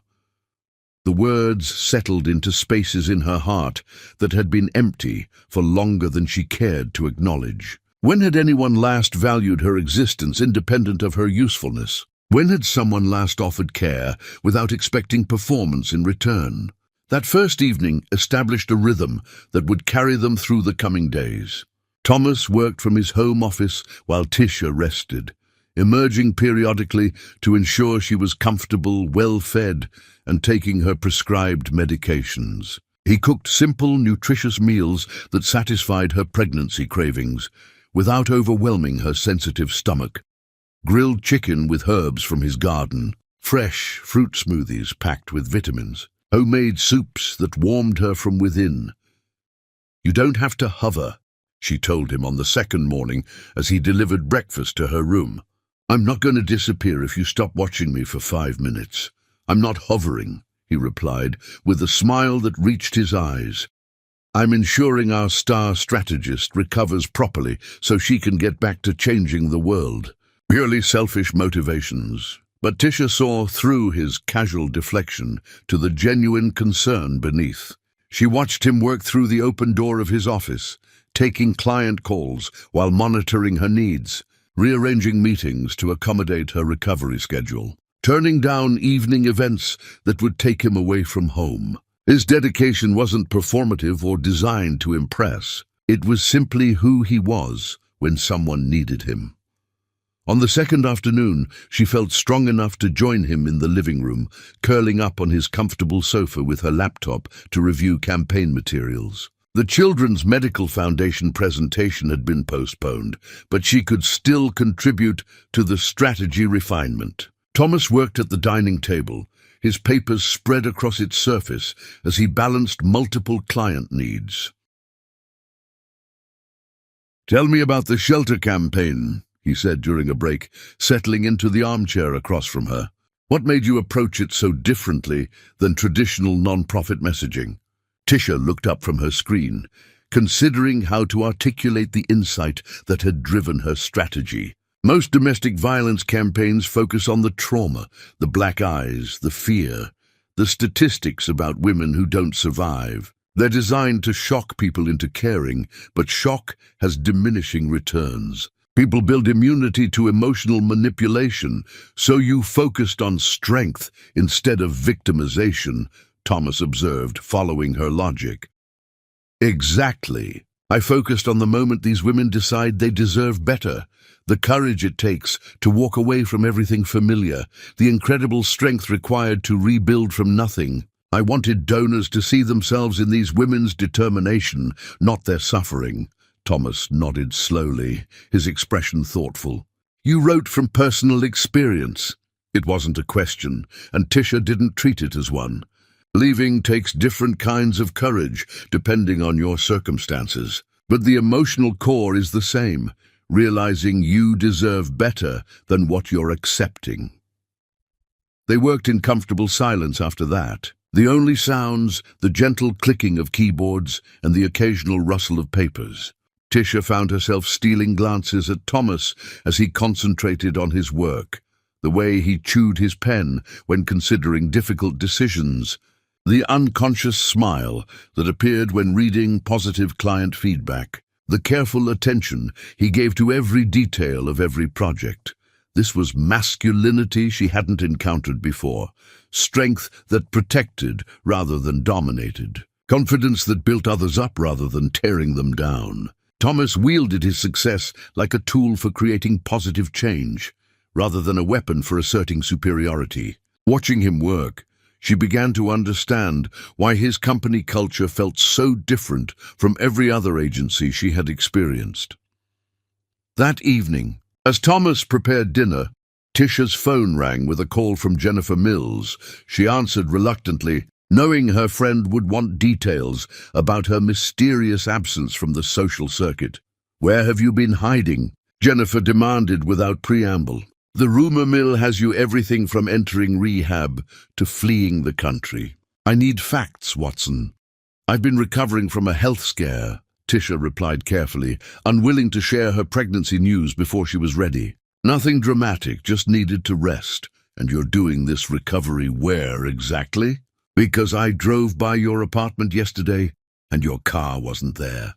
The words settled into spaces in her heart that had been empty for longer than she cared to acknowledge. When had anyone last valued her existence independent of her usefulness? When had someone last offered care without expecting performance in return? That first evening established a rhythm that would carry them through the coming days. Thomas worked from his home office while Tisha rested, emerging periodically to ensure she was comfortable, well-fed, and taking her prescribed medications. He cooked simple, nutritious meals that satisfied her pregnancy cravings, without overwhelming her sensitive stomach. Grilled chicken with herbs from his garden, fresh fruit smoothies packed with vitamins, homemade soups that warmed her from within. "You don't have to hover," she told him on the second morning as he delivered breakfast to her room. "I'm not going to disappear if you stop watching me for 5 minutes. I'm not hovering," he replied, with a smile that reached his eyes. "I'm ensuring our star strategist recovers properly so she can get back to changing the world." Purely selfish motivations. But Tisha saw through his casual deflection to the genuine concern beneath. She watched him work through the open door of his office, taking client calls while monitoring her needs, rearranging meetings to accommodate her recovery schedule, turning down evening events that would take him away from home. His dedication wasn't performative or designed to impress. It was simply who he was when someone needed him. On the second afternoon, she felt strong enough to join him in the living room, curling up on his comfortable sofa with her laptop to review campaign materials. The Children's Medical Foundation presentation had been postponed, but she could still contribute to the strategy refinement. Thomas worked at the dining table, his papers spread across its surface as he balanced multiple client needs. "Tell me about the shelter campaign," he said during a break, settling into the armchair across from her. "What made you approach it so differently than traditional non-profit messaging?" Tisha looked up from her screen, considering how to articulate the insight that had driven her strategy. Most domestic violence campaigns focus on the trauma, the black eyes, the fear, the statistics about women who don't survive. They're designed to shock people into caring, but shock has diminishing returns. People build immunity to emotional manipulation, so you focused on strength instead of victimization, Thomas observed, following her logic. Exactly. I focused on the moment these women decide they deserve better, the courage it takes to walk away from everything familiar, the incredible strength required to rebuild from nothing. I wanted donors to see themselves in these women's determination, not their suffering. Thomas nodded slowly, his expression thoughtful. You wrote from personal experience. It wasn't a question, and Tisha didn't treat it as one. Leaving takes different kinds of courage, depending on your circumstances. But the emotional core is the same, realizing you deserve better than what you're accepting. They worked in comfortable silence after that. The only sounds, the gentle clicking of keyboards and the occasional rustle of papers. Tisha found herself stealing glances at Thomas as he concentrated on his work, the way he chewed his pen when considering difficult decisions, the unconscious smile that appeared when reading positive client feedback, the careful attention he gave to every detail of every project. This was masculinity she hadn't encountered before, strength that protected rather than dominated, confidence that built others up rather than tearing them down. Thomas wielded his success like a tool for creating positive change, rather than a weapon for asserting superiority. Watching him work, she began to understand why his company culture felt so different from every other agency she had experienced. That evening, as Thomas prepared dinner, Tisha's phone rang with a call from Jennifer Mills. She answered reluctantly, knowing her friend would want details about her mysterious absence from the social circuit. "Where have you been hiding?" Jennifer demanded without preamble. "The rumor mill has you everything from entering rehab to fleeing the country." "I need facts, Watson." "I've been recovering from a health scare," Tisha replied carefully, unwilling to share her pregnancy news before she was ready. "Nothing dramatic, just needed to rest. And you're doing this recovery where exactly?" "Because I drove by your apartment yesterday and your car wasn't there."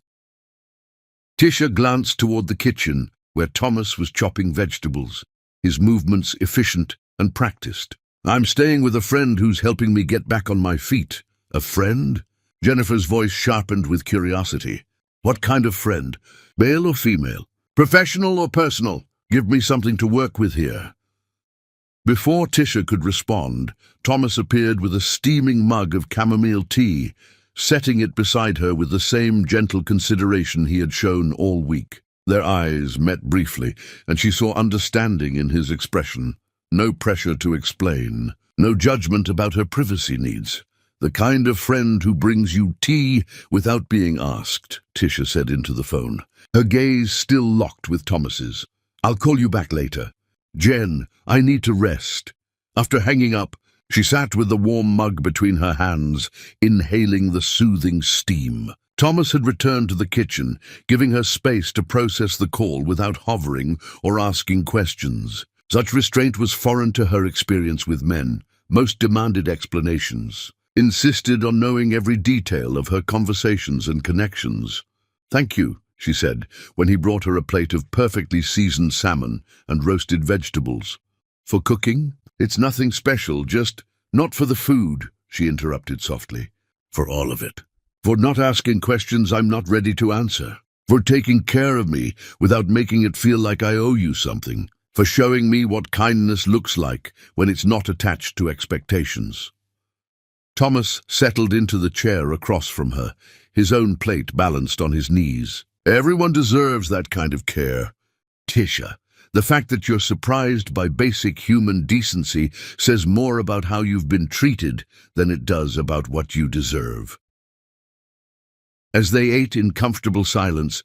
Tisha glanced toward the kitchen where Thomas was chopping vegetables, his movements efficient and practiced. "I'm staying with a friend who's helping me get back on my feet." "A friend?" Jennifer's voice sharpened with curiosity. "What kind of friend? Male or female? Professional or personal? Give me something to work with here." Before Tisha could respond, Thomas appeared with a steaming mug of chamomile tea, setting it beside her with the same gentle consideration he had shown all week. Their eyes met briefly, and she saw understanding in his expression. No pressure to explain, no judgment about her privacy needs. "The kind of friend who brings you tea without being asked," Tisha said into the phone, her gaze still locked with Thomas's. "I'll call you back later. Jen, I need to rest." After hanging up, she sat with the warm mug between her hands, inhaling the soothing steam. Thomas had returned to the kitchen, giving her space to process the call without hovering or asking questions. Such restraint was foreign to her experience with men. Most demanded explanations, insisted on knowing every detail of her conversations and connections. "Thank you," she said, when he brought her a plate of perfectly seasoned salmon and roasted vegetables. "For cooking? It's nothing special, just—" "Not for the food," she interrupted softly. "For all of it. For not asking questions I'm not ready to answer. For taking care of me without making it feel like I owe you something. For showing me what kindness looks like when it's not attached to expectations." Thomas settled into the chair across from her, his own plate balanced on his knees. "Everyone deserves that kind of care." "Tisha, The fact that you're surprised by basic human decency says more about how you've been treated than it does about what you deserve. As they ate in comfortable silence,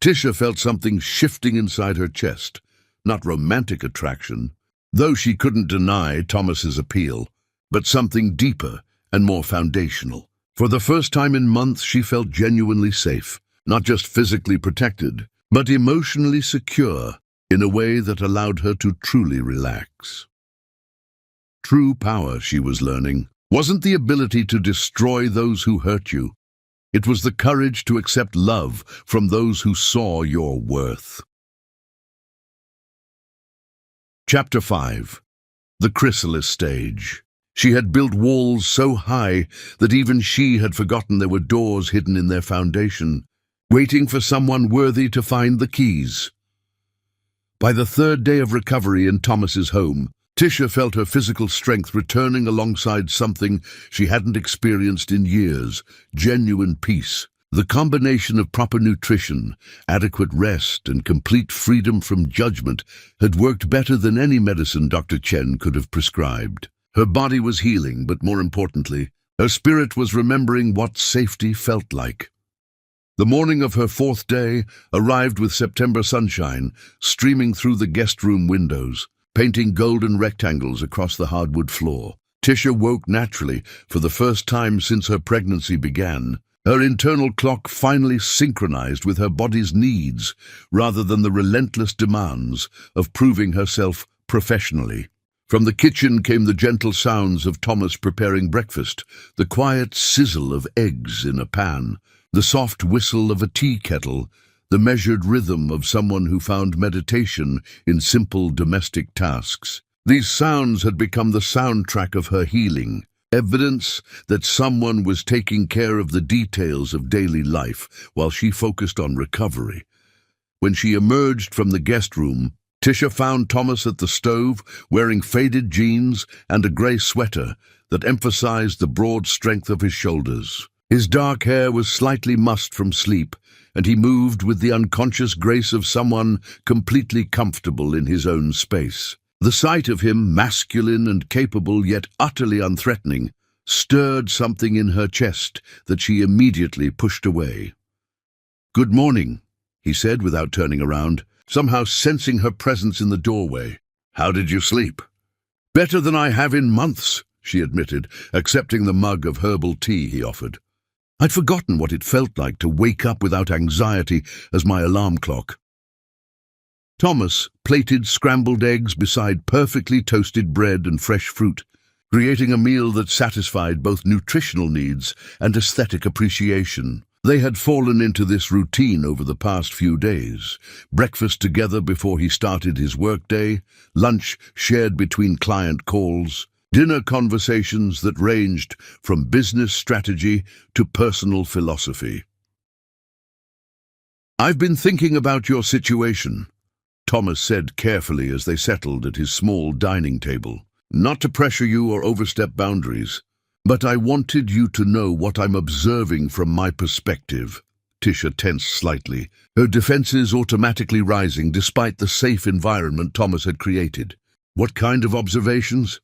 Tisha felt something shifting inside her chest. Not romantic attraction, though she couldn't deny Thomas's appeal, but something deeper and more foundational. For the first time in months, she felt genuinely safe, not just physically protected, but emotionally secure in a way that allowed her to truly relax. True power, she was learning, wasn't the ability to destroy those who hurt you. It was the courage to accept love from those who saw your worth. Chapter 5. The Chrysalis Stage. She had built walls so high that even she had forgotten there were doors hidden in their foundation, waiting for someone worthy to find the keys. By the third day of recovery in Thomas's home, Tisha felt her physical strength returning alongside something she hadn't experienced in years: genuine peace. The combination of proper nutrition, adequate rest, and complete freedom from judgment had worked better than any medicine Dr. Chen could have prescribed. Her body was healing, but more importantly, her spirit was remembering what safety felt like. The morning of her fourth day arrived with September sunshine streaming through the guest room windows, painting golden rectangles across the hardwood floor. Tisha woke naturally for the first time since her pregnancy began. Her internal clock finally synchronized with her body's needs rather than the relentless demands of proving herself professionally. From the kitchen came the gentle sounds of Thomas preparing breakfast, the quiet sizzle of eggs in a pan, the soft whistle of a tea kettle, the measured rhythm of someone who found meditation in simple domestic tasks. These sounds had become the soundtrack of her healing, evidence that someone was taking care of the details of daily life while she focused on recovery. When she emerged from the guest room, Tisha found Thomas at the stove, wearing faded jeans and a grey sweater that emphasized the broad strength of his shoulders. His dark hair was slightly mussed from sleep, and he moved with the unconscious grace of someone completely comfortable in his own space. The sight of him, masculine and capable yet utterly unthreatening, stirred something in her chest that she immediately pushed away. "Good morning," he said without turning around, somehow sensing her presence in the doorway. "How did you sleep?" "Better than I have in months," she admitted, accepting the mug of herbal tea he offered. I'd forgotten what it felt like to wake up without anxiety as my alarm clock. Thomas plated scrambled eggs beside perfectly toasted bread and fresh fruit, creating a meal that satisfied both nutritional needs and aesthetic appreciation. They had fallen into this routine over the past few days: breakfast together before he started his workday, lunch shared between client calls, dinner conversations that ranged from business strategy to personal philosophy. "I've been thinking about your situation," Thomas said carefully as they settled at his small dining table. "Not to pressure you or overstep boundaries, but I wanted you to know what I'm observing from my perspective." Tisha tensed slightly, her defenses automatically rising despite the safe environment Thomas had created. "What kind of observations?"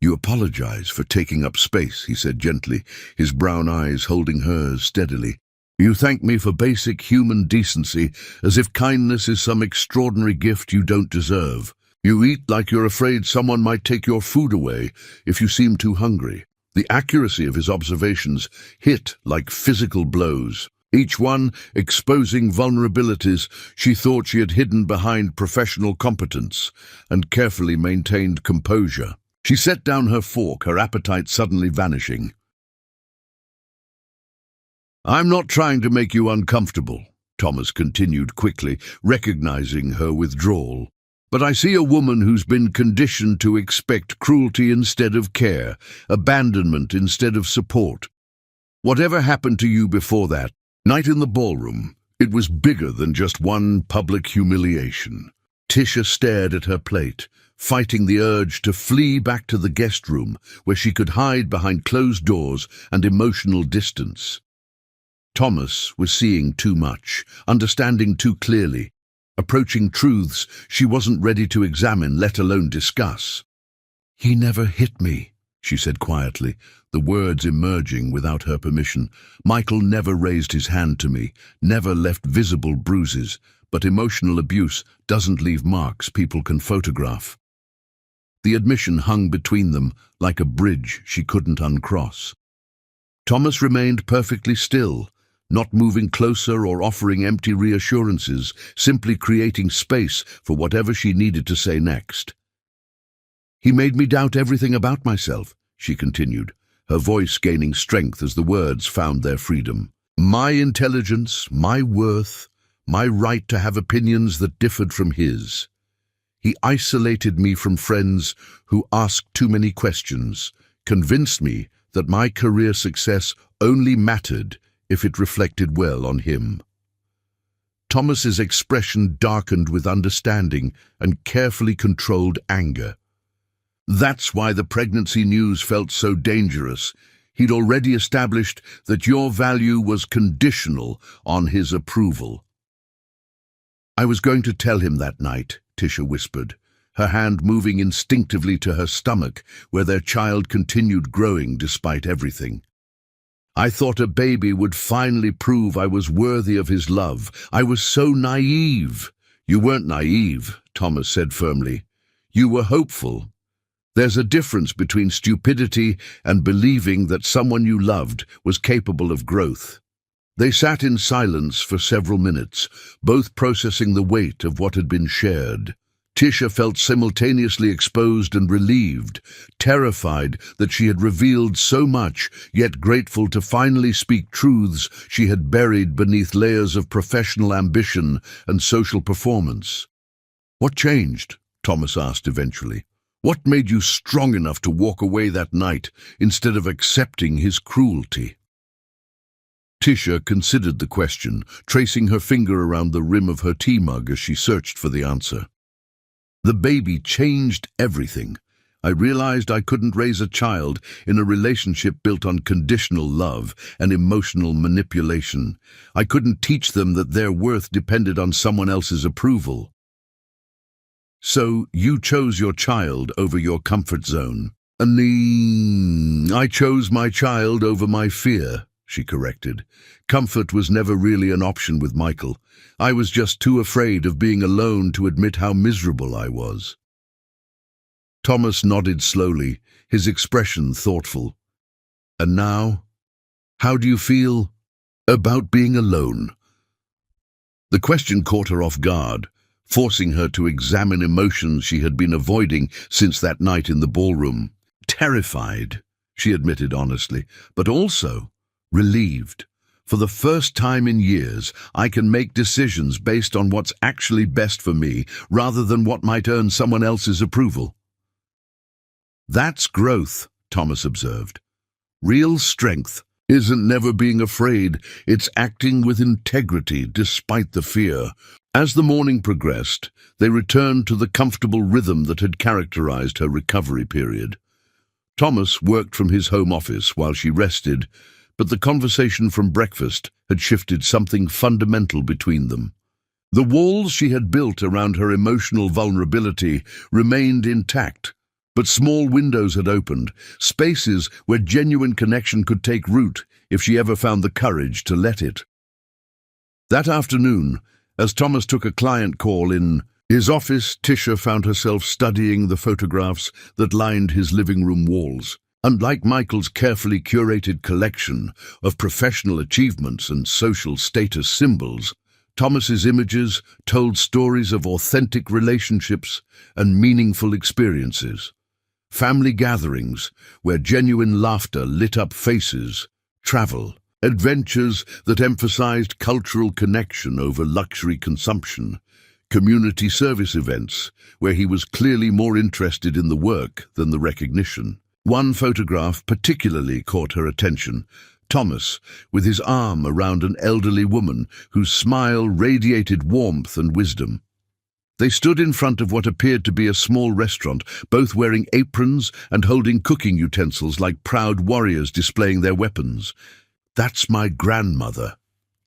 "You apologize for taking up space," he said gently, his brown eyes holding hers steadily. "You thank me for basic human decency, as if kindness is some extraordinary gift you don't deserve. You eat like you're afraid someone might take your food away if you seem too hungry." The accuracy of his observations hit like physical blows, each one exposing vulnerabilities she thought she had hidden behind professional competence and carefully maintained composure. She set down her fork, her appetite suddenly vanishing. "I'm not trying to make you uncomfortable," Thomas continued quickly, recognizing her withdrawal. "But I see a woman who's been conditioned to expect cruelty instead of care, abandonment instead of support. Whatever happened to you before that night in the ballroom, it was bigger than just one public humiliation." Tisha stared at her plate, fighting the urge to flee back to the guest room where she could hide behind closed doors and emotional distance. Thomas was seeing too much, understanding too clearly. approaching truths she wasn't ready to examine, let alone discuss. "He never hit me," she said quietly, the words emerging without her permission. "Michael never raised his hand to me, never left visible bruises, but emotional abuse doesn't leave marks people can photograph." The admission hung between them like a bridge she couldn't uncross. Thomas remained perfectly still, not moving closer or offering empty reassurances, simply creating space for whatever she needed to say next. "He made me doubt everything about myself," she continued, her voice gaining strength as the words found their freedom. "My intelligence, my worth, my right to have opinions that differed from his. He isolated me from friends who asked too many questions, convinced me that my career success only mattered if it reflected well on him." Thomas's expression darkened with understanding and carefully controlled anger. "That's why the pregnancy news felt so dangerous. He'd already established that your value was conditional on his approval." "I was going to tell him that night," Tisha whispered, her hand moving instinctively to her stomach, where their child continued growing despite everything. "I thought a baby would finally prove I was worthy of his love. I was so naive." "You weren't naive," Thomas said firmly. "You were hopeful. There's a difference between stupidity and believing that someone you loved was capable of growth." They sat in silence for several minutes, both processing the weight of what had been shared. Tisha felt simultaneously exposed and relieved, terrified that she had revealed so much, yet grateful to finally speak truths she had buried beneath layers of professional ambition and social performance. "What changed?" Thomas asked eventually. "What made you strong enough to walk away that night instead of accepting his cruelty?" Tisha considered the question, tracing her finger around the rim of her tea mug as she searched for the answer. "The baby changed everything. I realized I couldn't raise a child in a relationship built on conditional love and emotional manipulation. I couldn't teach them that their worth depended on someone else's approval." "So you chose your child over your comfort zone?" I chose my child over my fear," she corrected. "Comfort was never really an option with Michael. I was just too afraid of being alone to admit how miserable I was." Thomas nodded slowly, his expression thoughtful. "And now, how do you feel about being alone?" The question caught her off guard, forcing her to examine emotions she had been avoiding since that night in the ballroom. "Terrified," she admitted honestly, "but also relieved. For the first time in years, I can make decisions based on what's actually best for me, rather than what might earn someone else's approval." "That's growth," Thomas observed. "Real strength isn't never being afraid, it's acting with integrity despite the fear." As the morning progressed, they returned to the comfortable rhythm that had characterized her recovery period. Thomas worked from his home office while she rested, but the conversation from breakfast had shifted something fundamental between them. The walls she had built around her emotional vulnerability remained intact, but small windows had opened, spaces where genuine connection could take root if she ever found the courage to let it. That afternoon, as Thomas took a client call in his office, Tisha found herself studying the photographs that lined his living room walls. Unlike Michael's carefully curated collection of professional achievements and social status symbols, Thomas's images told stories of authentic relationships and meaningful experiences. Family gatherings where genuine laughter lit up faces, travel, adventures that emphasized cultural connection over luxury consumption, community service events where he was clearly more interested in the work than the recognition. One photograph particularly caught her attention: Thomas, with his arm around an elderly woman whose smile radiated warmth and wisdom. They stood in front of what appeared to be a small restaurant, both wearing aprons and holding cooking utensils like proud warriors displaying their weapons. "That's my grandmother,"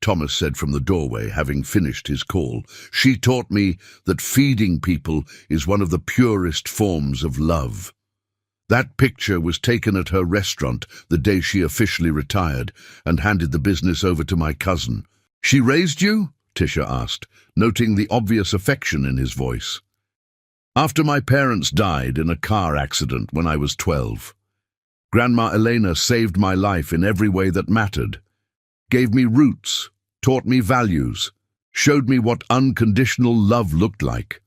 Thomas said from the doorway, having finished his call. "She taught me that feeding people is one of the purest forms of love." That picture was taken at her restaurant the day she officially retired and handed the business over to my cousin. "She raised you?" Tisha asked, noting the obvious affection in his voice. "After my parents died in a car accident when I was 12. Grandma Elena saved my life in every way that mattered, gave me roots, taught me values, showed me what unconditional love looked like."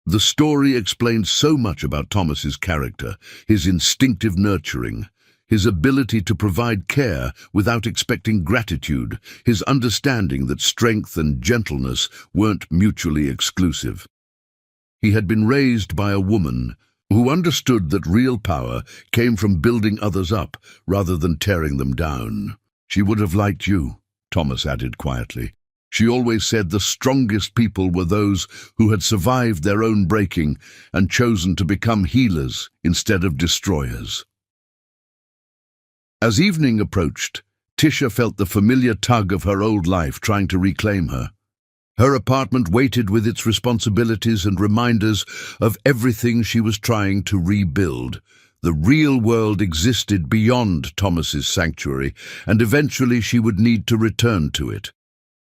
The story explained so much about Thomas's character, his instinctive nurturing, his ability to provide care without expecting gratitude, his understanding that strength and gentleness weren't mutually exclusive. He had been raised by a woman who understood that real power came from building others up rather than tearing them down. "She would have liked you," Thomas added quietly. "She always said the strongest people were those who had survived their own breaking and chosen to become healers instead of destroyers." As evening approached, Tisha felt the familiar tug of her old life trying to reclaim her. Her apartment waited with its responsibilities and reminders of everything she was trying to rebuild. The real world existed beyond Thomas's sanctuary, and eventually she would need to return to it.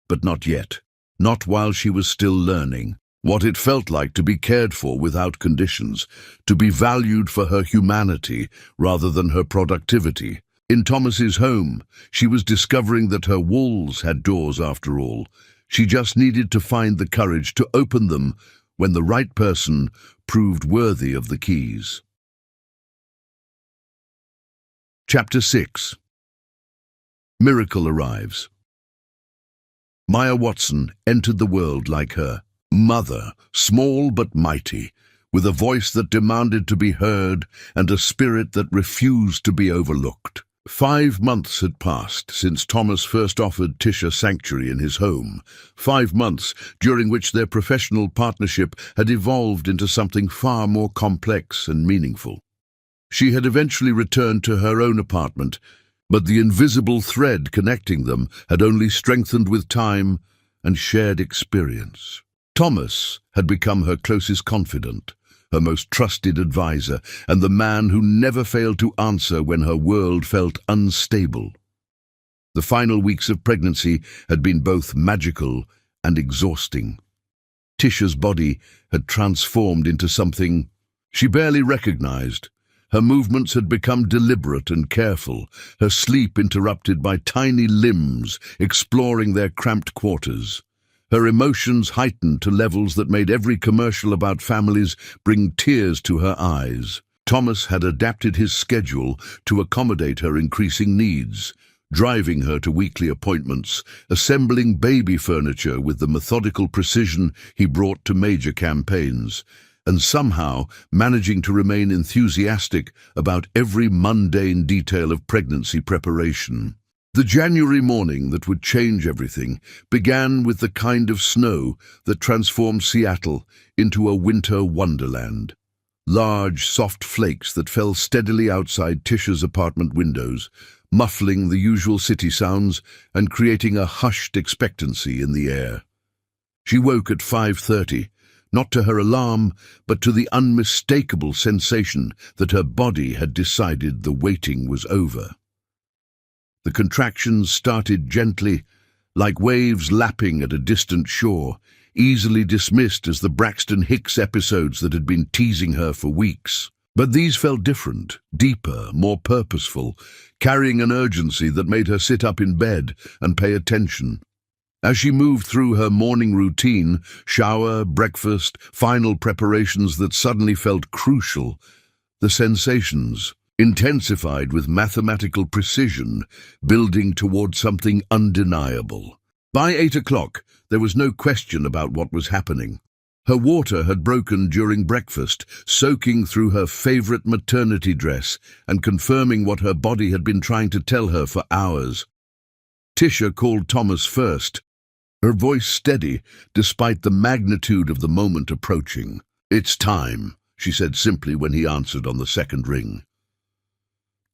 But not yet, not while she was still learning what it felt like to be cared for without conditions, to be valued for her humanity rather than her productivity. In Thomas's home, she was discovering that her walls had doors after all. She just needed to find the courage to open them when the right person proved worthy of the keys. Chapter 6. Miracle arrives. Maya Watson entered the world like her mother, small but mighty, with a voice that demanded to be heard and a spirit that refused to be overlooked. 5 months had passed since Thomas first offered Tisha sanctuary in his home. 5 months during which their professional partnership had evolved into something far more complex and meaningful. She had eventually returned to her own apartment, but the invisible thread connecting them had only strengthened with time and shared experience. Thomas had become her closest confidant, her most trusted advisor, and the man who never failed to answer when her world felt unstable. The final weeks of pregnancy had been both magical and exhausting. Tisha's body had transformed into something she barely recognized. Her movements had become deliberate and careful, her sleep interrupted by tiny limbs exploring their cramped quarters. Her emotions heightened to levels that made every commercial about families bring tears to her eyes. Thomas had adapted his schedule to accommodate her increasing needs, driving her to weekly appointments, assembling baby furniture with the methodical precision he brought to major campaigns, and somehow managing to remain enthusiastic about every mundane detail of pregnancy preparation. The January morning that would change everything began with the kind of snow that transformed Seattle into a winter wonderland. Large, soft flakes that fell steadily outside Tisha's apartment windows, muffling the usual city sounds and creating a hushed expectancy in the air. She woke at 5:30, not to her alarm, but to the unmistakable sensation that her body had decided the waiting was over. The contractions started gently, like waves lapping at a distant shore, easily dismissed as the Braxton Hicks episodes that had been teasing her for weeks. But these felt different, deeper, more purposeful, carrying an urgency that made her sit up in bed and pay attention. As she moved through her morning routine, shower, breakfast, final preparations that suddenly felt crucial, the sensations intensified with mathematical precision, building toward something undeniable. By 8 o'clock, there was no question about what was happening. Her water had broken during breakfast, soaking through her favorite maternity dress and confirming what her body had been trying to tell her for hours. Tisha called Thomas first, her voice steady despite the magnitude of the moment approaching. "It's time," she said simply when he answered on the second ring.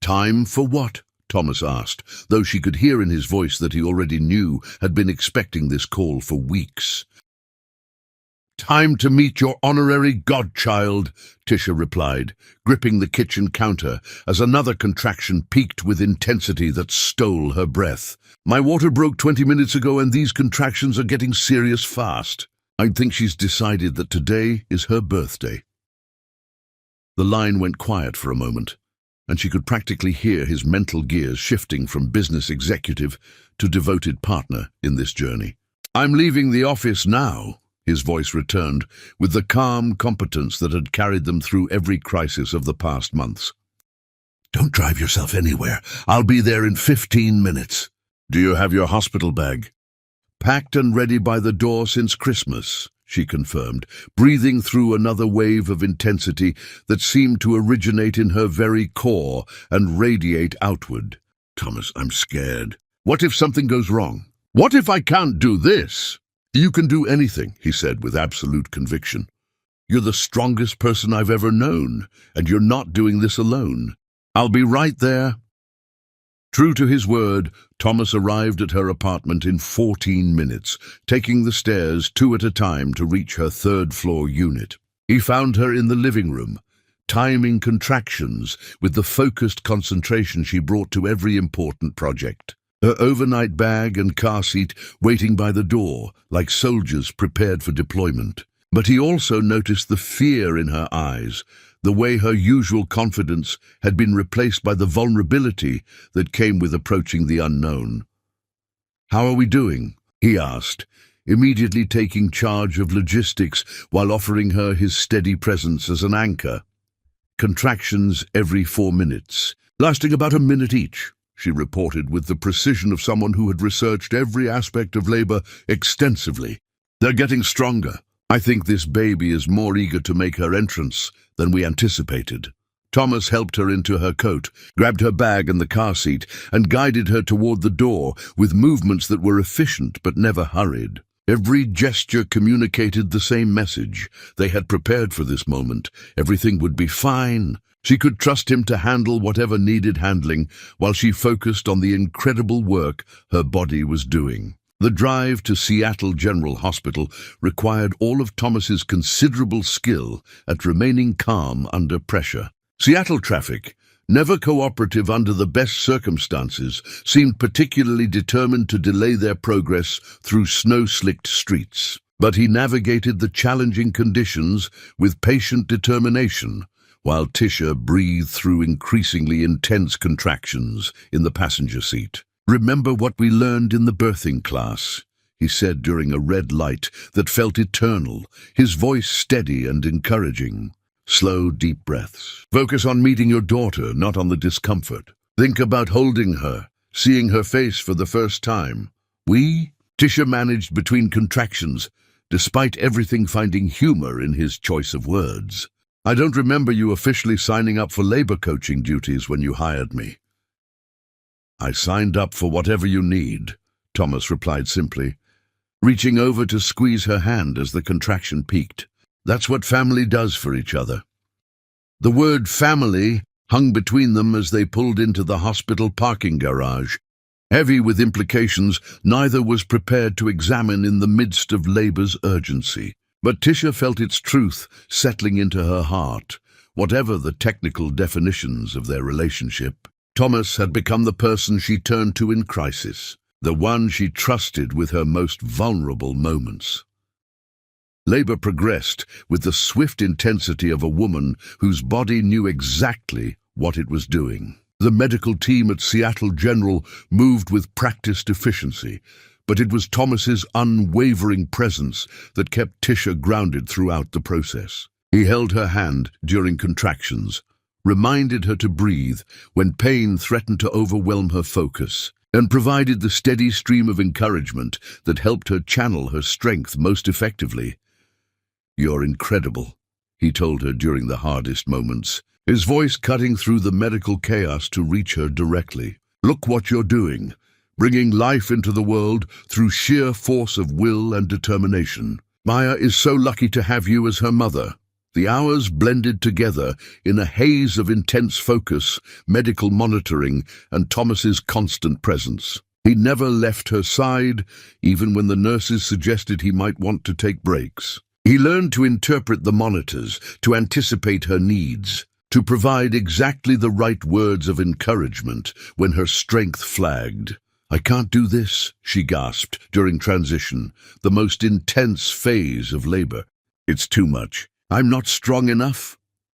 "Time for what?" Thomas asked, though she could hear in his voice that he already knew had been expecting this call for weeks. "Time to meet your honorary godchild," Tisha replied, gripping the kitchen counter as another contraction peaked with intensity that stole her breath. "My water broke 20 minutes ago and these contractions are getting serious fast. I think she's decided that today is her birthday." The line went quiet for a moment, and she could practically hear his mental gears shifting from business executive to devoted partner in this journey. "I'm leaving the office now," his voice returned, with the calm competence that had carried them through every crisis of the past months. "Don't drive yourself anywhere. I'll be there in 15 minutes. Do you have your hospital bag?" "Packed and ready by the door since Christmas," she confirmed, breathing through another wave of intensity that seemed to originate in her very core and radiate outward. "Thomas, I'm scared. What if something goes wrong? What if I can't do this?" "You can do anything," he said with absolute conviction. "You're the strongest person I've ever known, and you're not doing this alone. I'll be right there." True to his word, Thomas arrived at her apartment in 14 minutes, taking the stairs 2 at a time to reach her third-floor unit. He found her in the living room, timing contractions with the focused concentration she brought to every important project. Her overnight bag and car seat waiting by the door, like soldiers prepared for deployment. But he also noticed the fear in her eyes, the way her usual confidence had been replaced by the vulnerability that came with approaching the unknown. "How are we doing?" he asked, immediately taking charge of logistics while offering her his steady presence as an anchor. "Contractions every 4 minutes, lasting about a minute each," she reported with the precision of someone who had researched every aspect of labor extensively. "They're getting stronger. I think this baby is more eager to make her entrance than we anticipated." Thomas helped her into her coat, grabbed her bag and the car seat, and guided her toward the door with movements that were efficient but never hurried. Every gesture communicated the same message. They had prepared for this moment. Everything would be fine. She could trust him to handle whatever needed handling while she focused on the incredible work her body was doing. The drive to Seattle General Hospital required all of Thomas's considerable skill at remaining calm under pressure. Seattle traffic, never cooperative under the best circumstances, seemed particularly determined to delay their progress through snow-slicked streets. But he navigated the challenging conditions with patient determination, while Tisha breathed through increasingly intense contractions in the passenger seat. "Remember what we learned in the birthing class," he said during a red light that felt eternal, his voice steady and encouraging. "Slow, deep breaths. Focus on meeting your daughter, not on the discomfort. Think about holding her, seeing her face for the first time. Tisha managed between contractions, despite everything finding humor in his choice of words. "I don't remember you officially signing up for labor coaching duties when you hired me." "I signed up for whatever you need," Thomas replied simply, reaching over to squeeze her hand as the contraction peaked. "That's what family does for each other." The word family hung between them as they pulled into the hospital parking garage. Heavy with implications neither was prepared to examine in the midst of labor's urgency. But Tisha felt its truth settling into her heart, whatever the technical definitions of their relationship. Thomas had become the person she turned to in crisis, the one she trusted with her most vulnerable moments. Labor progressed with the swift intensity of a woman whose body knew exactly what it was doing. The medical team at Seattle General moved with practiced efficiency, but it was Thomas's unwavering presence that kept Tisha grounded throughout the process. He held her hand during contractions, reminded her to breathe when pain threatened to overwhelm her focus, and provided the steady stream of encouragement that helped her channel her strength most effectively. "You're incredible," he told her during the hardest moments, his voice cutting through the medical chaos to reach her directly. "Look what you're doing, bringing life into the world through sheer force of will and determination. Maya is so lucky to have you as her mother." The hours blended together in a haze of intense focus, medical monitoring, and Thomas's constant presence. He never left her side, even when the nurses suggested he might want to take breaks. He learned to interpret the monitors, to anticipate her needs, to provide exactly the right words of encouragement when her strength flagged. "I can't do this," she gasped during transition, the most intense phase of labor. "It's too much. I'm not strong enough."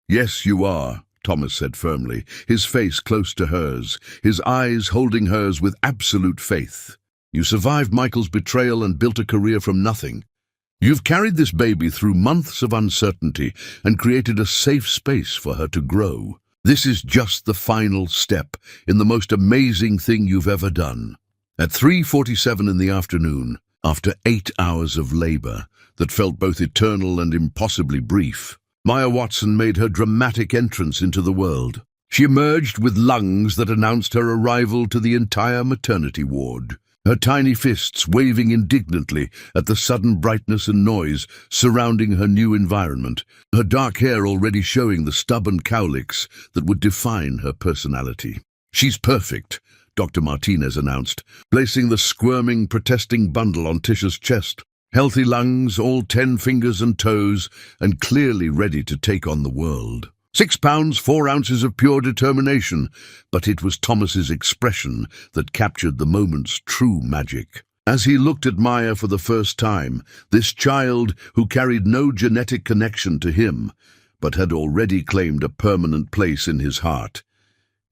"Yes, you are," Thomas said firmly, his face close to hers, his eyes holding hers with absolute faith. "You survived Michael's betrayal and built a career from nothing. You've carried this baby through months of uncertainty and created a safe space for her to grow. This is just the final step in the most amazing thing you've ever done." At 3:47 in the afternoon, after 8 hours of labor that felt both eternal and impossibly brief, Maya Watson made her dramatic entrance into the world. She emerged with lungs that announced her arrival to the entire maternity ward, her tiny fists waving indignantly at the sudden brightness and noise surrounding her new environment, her dark hair already showing the stubborn cowlicks that would define her personality. "She's perfect," Dr. Martinez announced, placing the squirming, protesting bundle on Tisha's chest. Healthy lungs, all 10 fingers and toes, and clearly ready to take on the world. 6 pounds, 4 ounces of pure determination, but it was Thomas's expression that captured the moment's true magic. As he looked at Maya for the first time, this child who carried no genetic connection to him, but had already claimed a permanent place in his heart,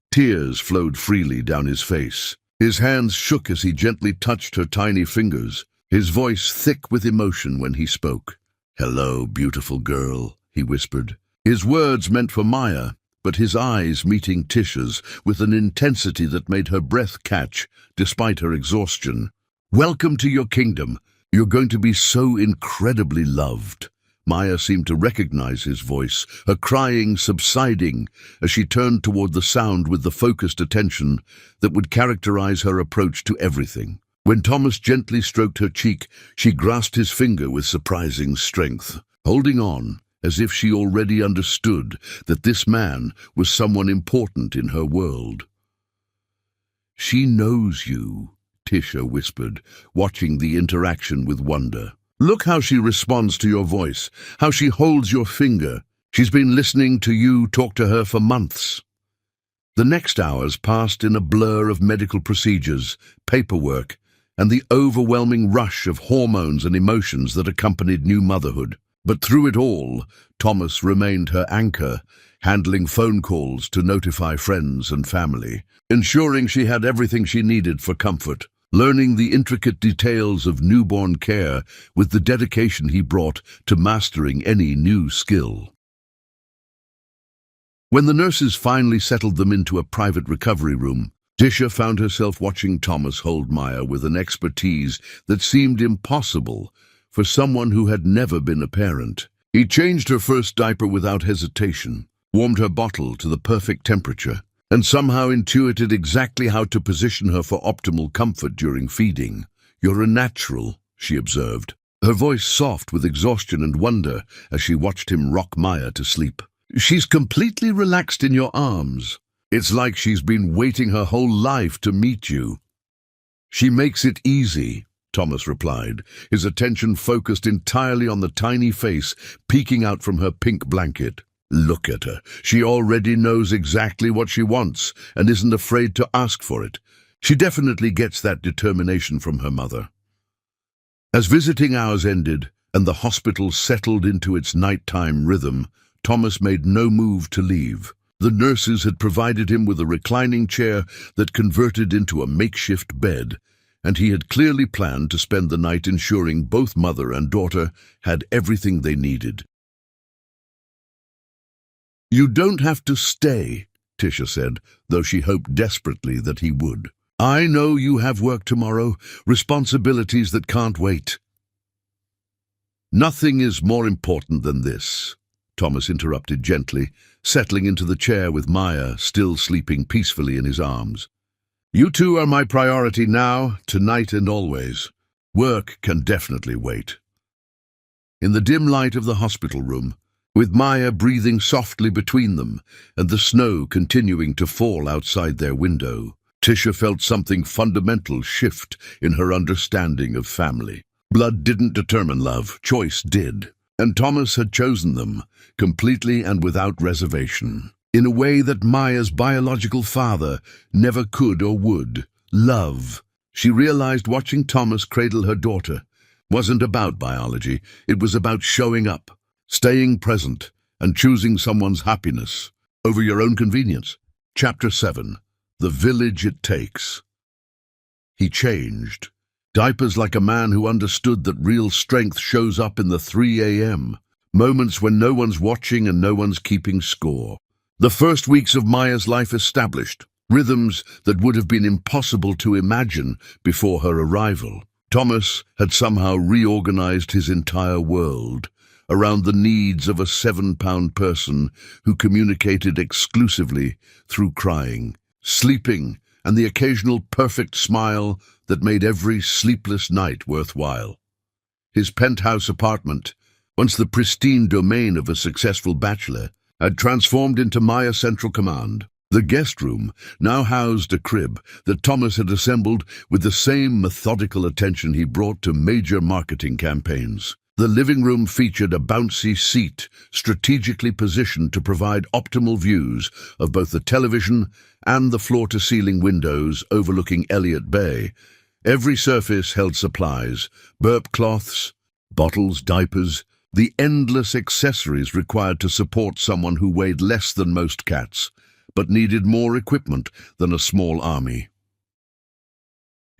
tears flowed freely down his face. His hands shook as he gently touched her tiny fingers, his voice thick with emotion when he spoke. "Hello, beautiful girl," he whispered. His words meant for Maya, but his eyes meeting Tisha's with an intensity that made her breath catch, despite her exhaustion. "Welcome to your kingdom. You're going to be so incredibly loved." Maya seemed to recognize his voice, her crying subsiding as she turned toward the sound with the focused attention that would characterize her approach to everything. When Thomas gently stroked her cheek, she grasped his finger with surprising strength, holding on as if she already understood that this man was someone important in her world. "She knows you," Tisha whispered, watching the interaction with wonder. "Look how she responds to your voice, how she holds your finger. She's been listening to you talk to her for months." The next hours passed in a blur of medical procedures, paperwork, and the overwhelming rush of hormones and emotions that accompanied new motherhood. But through it all, Thomas remained her anchor, handling phone calls to notify friends and family, ensuring she had everything she needed for comfort, learning the intricate details of newborn care with the dedication he brought to mastering any new skill. When the nurses finally settled them into a private recovery room, Tisha found herself watching Thomas hold Maya with an expertise that seemed impossible for someone who had never been a parent. He changed her first diaper without hesitation, warmed her bottle to the perfect temperature, and somehow intuited exactly how to position her for optimal comfort during feeding. "You're a natural," she observed, her voice soft with exhaustion and wonder as she watched him rock Maya to sleep. "She's completely relaxed in your arms. It's like she's been waiting her whole life to meet you." "She makes it easy," Thomas replied, his attention focused entirely on the tiny face peeking out from her pink blanket. "Look at her. She already knows exactly what she wants and isn't afraid to ask for it. She definitely gets that determination from her mother." As visiting hours ended and the hospital settled into its nighttime rhythm, Thomas made no move to leave. The nurses had provided him with a reclining chair that converted into a makeshift bed, and he had clearly planned to spend the night ensuring both mother and daughter had everything they needed. "You don't have to stay," Tisha said, though she hoped desperately that he would. "I know you have work tomorrow, responsibilities that can't wait." "Nothing is more important than this," Thomas interrupted gently, settling into the chair with Maya still sleeping peacefully in his arms. "You two are my priority now, tonight and always. Work can definitely wait." In the dim light of the hospital room, with Maya breathing softly between them and the snow continuing to fall outside their window. Tisha felt something fundamental shift in her understanding of family. Blood didn't determine love, choice did. And Thomas had chosen them, completely and without reservation, in a way that Maya's biological father never could or would. Love. She realized watching Thomas cradle her daughter wasn't about biology, it was about showing up, staying present, and choosing someone's happiness over your own convenience. Chapter 7. The Village It Takes. He changed. Diapers like a man who understood that real strength shows up in the 3 a.m. moments when no one's watching and no one's keeping score. The first weeks of Maya's life established rhythms that would have been impossible to imagine before her arrival. Thomas had somehow reorganized his entire world around the needs of a 7-pound person who communicated exclusively through crying, sleeping, and the occasional perfect smile that made every sleepless night worthwhile. His penthouse apartment, once the pristine domain of a successful bachelor, had transformed into Maya Central Command. The guest room now housed a crib that Thomas had assembled with the same methodical attention he brought to major marketing campaigns. The living room featured a bouncy seat strategically positioned to provide optimal views of both the television and the floor-to-ceiling windows overlooking Elliott Bay. Every surface held supplies, burp cloths, bottles, diapers, the endless accessories required to support someone who weighed less than most cats, but needed more equipment than a small army.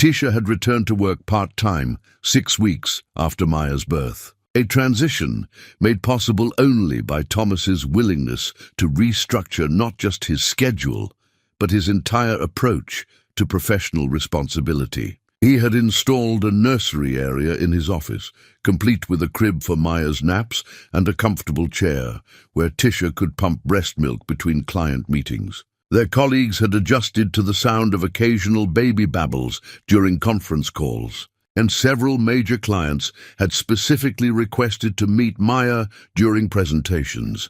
Tisha had returned to work part-time 6 weeks after Maya's birth, a transition made possible only by Thomas's willingness to restructure not just his schedule, but his entire approach to professional responsibility. He had installed a nursery area in his office, complete with a crib for Maya's naps and a comfortable chair where Tisha could pump breast milk between client meetings. Their colleagues had adjusted to the sound of occasional baby babbles during conference calls, and several major clients had specifically requested to meet Maya during presentations.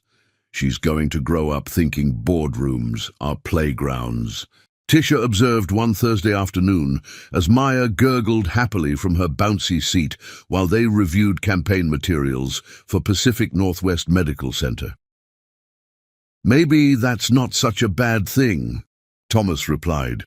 She's going to grow up thinking boardrooms are playgrounds. Tisha observed one Thursday afternoon as Maya gurgled happily from her bouncy seat while they reviewed campaign materials for Pacific Northwest Medical Center. "Maybe that's not such a bad thing," Thomas replied,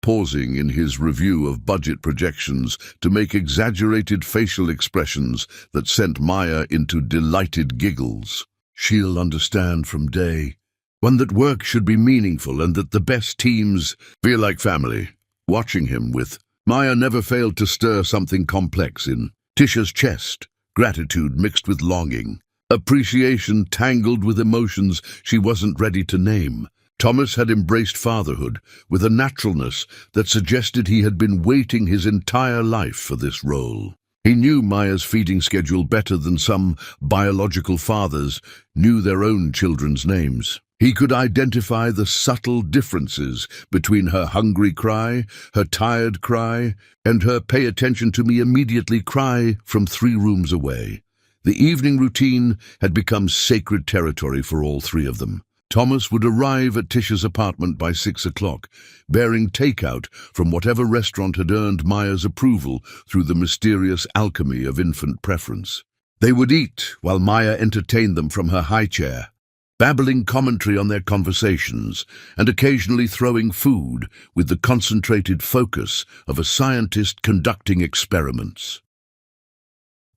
pausing in his review of budget projections to make exaggerated facial expressions that sent Maya into delighted giggles. "She'll understand from day one that work should be meaningful and that the best teams feel like family." Watching him with Maya never failed to stir something complex in Tisha's chest, gratitude mixed with longing, appreciation tangled with emotions she wasn't ready to name. Thomas had embraced fatherhood with a naturalness that suggested he had been waiting his entire life for this role. He knew Maya's feeding schedule better than some biological fathers knew their own children's names. He could identify the subtle differences between her hungry cry, her tired cry, and her pay attention to me immediately cry from 3 rooms away. The evening routine had become sacred territory for all 3 of them. Thomas would arrive at Tisha's apartment by 6 o'clock, bearing takeout from whatever restaurant had earned Maya's approval through the mysterious alchemy of infant preference. They would eat while Maya entertained them from her high chair, babbling commentary on their conversations and occasionally throwing food with the concentrated focus of a scientist conducting experiments.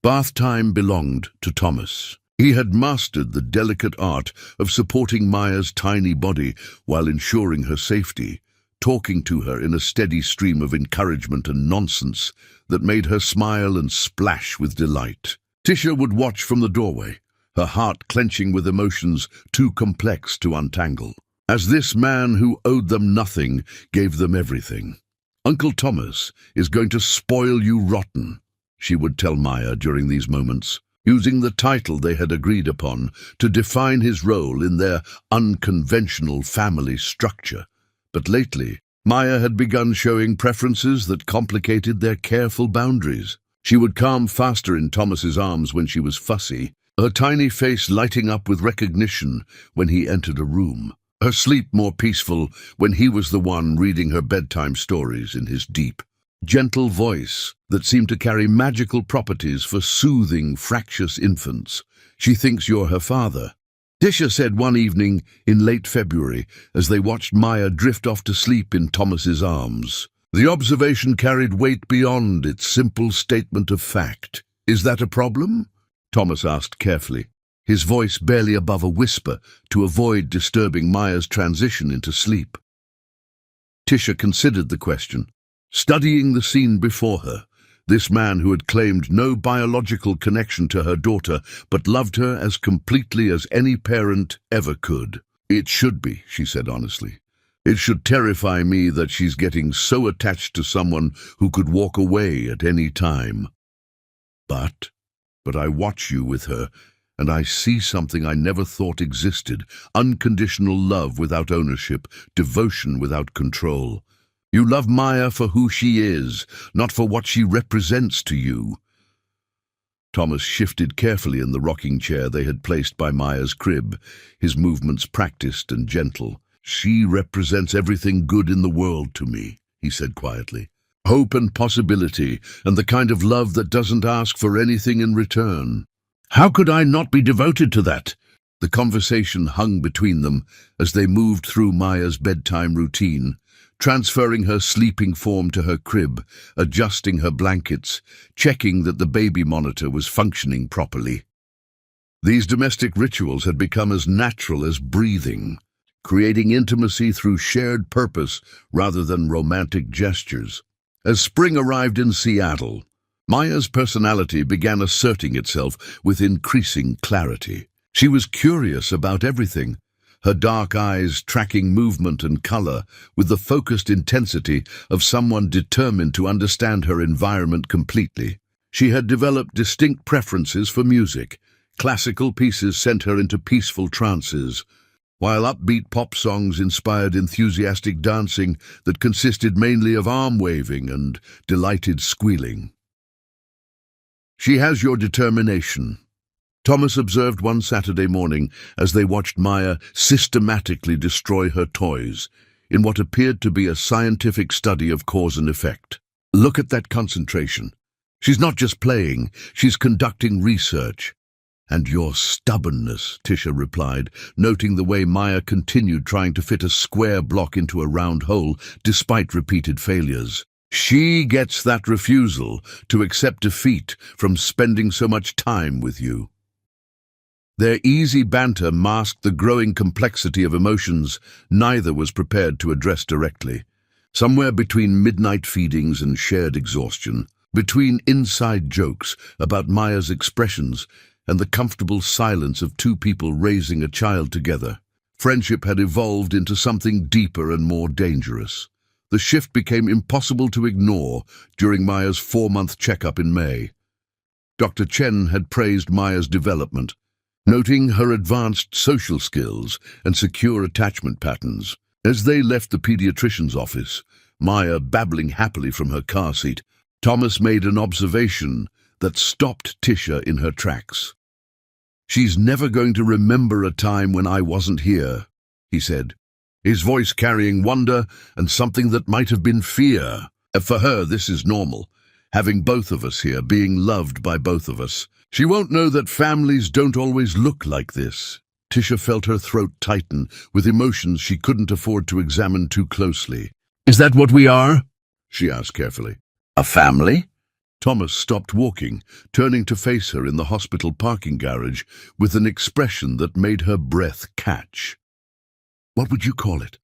Bath time belonged to Thomas. He had mastered the delicate art of supporting Maya's tiny body while ensuring her safety, talking to her in a steady stream of encouragement and nonsense that made her smile and splash with delight. Tisha would watch from the doorway, her heart clenching with emotions too complex to untangle, as this man who owed them nothing gave them everything. "Uncle Thomas is going to spoil you rotten," she would tell Maya during these moments, using the title they had agreed upon to define his role in their unconventional family structure. But lately, Maya had begun showing preferences that complicated their careful boundaries. She would calm faster in Thomas's arms when she was fussy, her tiny face lighting up with recognition when he entered a room, her sleep more peaceful when he was the one reading her bedtime stories in his deep, gentle voice that seemed to carry magical properties for soothing fractious infants. "She thinks you're her father," Tisha said one evening in late February as they watched Maya drift off to sleep in Thomas's arms. The observation carried weight beyond its simple statement of fact. "Is that a problem?" Thomas asked carefully, his voice barely above a whisper to avoid disturbing Maya's transition into sleep. Tisha considered the question, studying the scene before her. This man who had claimed no biological connection to her daughter, but loved her as completely as any parent ever could. "It should be," she said honestly. "It should terrify me that she's getting so attached to someone who could walk away at any time. But I watch you with her, and I see something I never thought existed. Unconditional love without ownership, devotion without control. You love Maya for who she is, not for what she represents to you." Thomas shifted carefully in the rocking chair they had placed by Maya's crib, his movements practiced and gentle. "She represents everything good in the world to me," he said quietly. "Hope and possibility, and the kind of love that doesn't ask for anything in return. How could I not be devoted to that?" The conversation hung between them as they moved through Maya's bedtime routine, transferring her sleeping form to her crib, adjusting her blankets, checking that the baby monitor was functioning properly. These domestic rituals had become as natural as breathing, creating intimacy through shared purpose rather than romantic gestures. As spring arrived in Seattle, Maya's personality began asserting itself with increasing clarity. She was curious about everything, her dark eyes tracking movement and color with the focused intensity of someone determined to understand her environment completely. She had developed distinct preferences for music. Classical pieces sent her into peaceful trances, while upbeat pop songs inspired enthusiastic dancing that consisted mainly of arm waving and delighted squealing. "She has your determination," Thomas observed one Saturday morning as they watched Maya systematically destroy her toys in what appeared to be a scientific study of cause and effect. "Look at that concentration. She's not just playing, she's conducting research." "And your stubbornness," Tisha replied, noting the way Maya continued trying to fit a square block into a round hole despite repeated failures. "She gets that refusal to accept defeat from spending so much time with you." Their easy banter masked the growing complexity of emotions neither was prepared to address directly. Somewhere between midnight feedings and shared exhaustion, between inside jokes about Maya's expressions and the comfortable silence of two people raising a child together, friendship had evolved into something deeper and more dangerous. The shift became impossible to ignore during Maya's 4-month checkup in May. Dr. Chen had praised Maya's development, noting her advanced social skills and secure attachment patterns. As they left the pediatrician's office, Maya babbling happily from her car seat, Thomas made an observation that stopped Tisha in her tracks. "She's never going to remember a time when I wasn't here," he said, his voice carrying wonder and something that might have been fear. "For her, this is normal, having both of us here, being loved by both of us. She won't know that families don't always look like this." Tisha felt her throat tighten with emotions she couldn't afford to examine too closely. "Is that what we are?" she asked carefully. "A family?" Thomas stopped walking, turning to face her in the hospital parking garage with an expression that made her breath catch. "What would you call it?"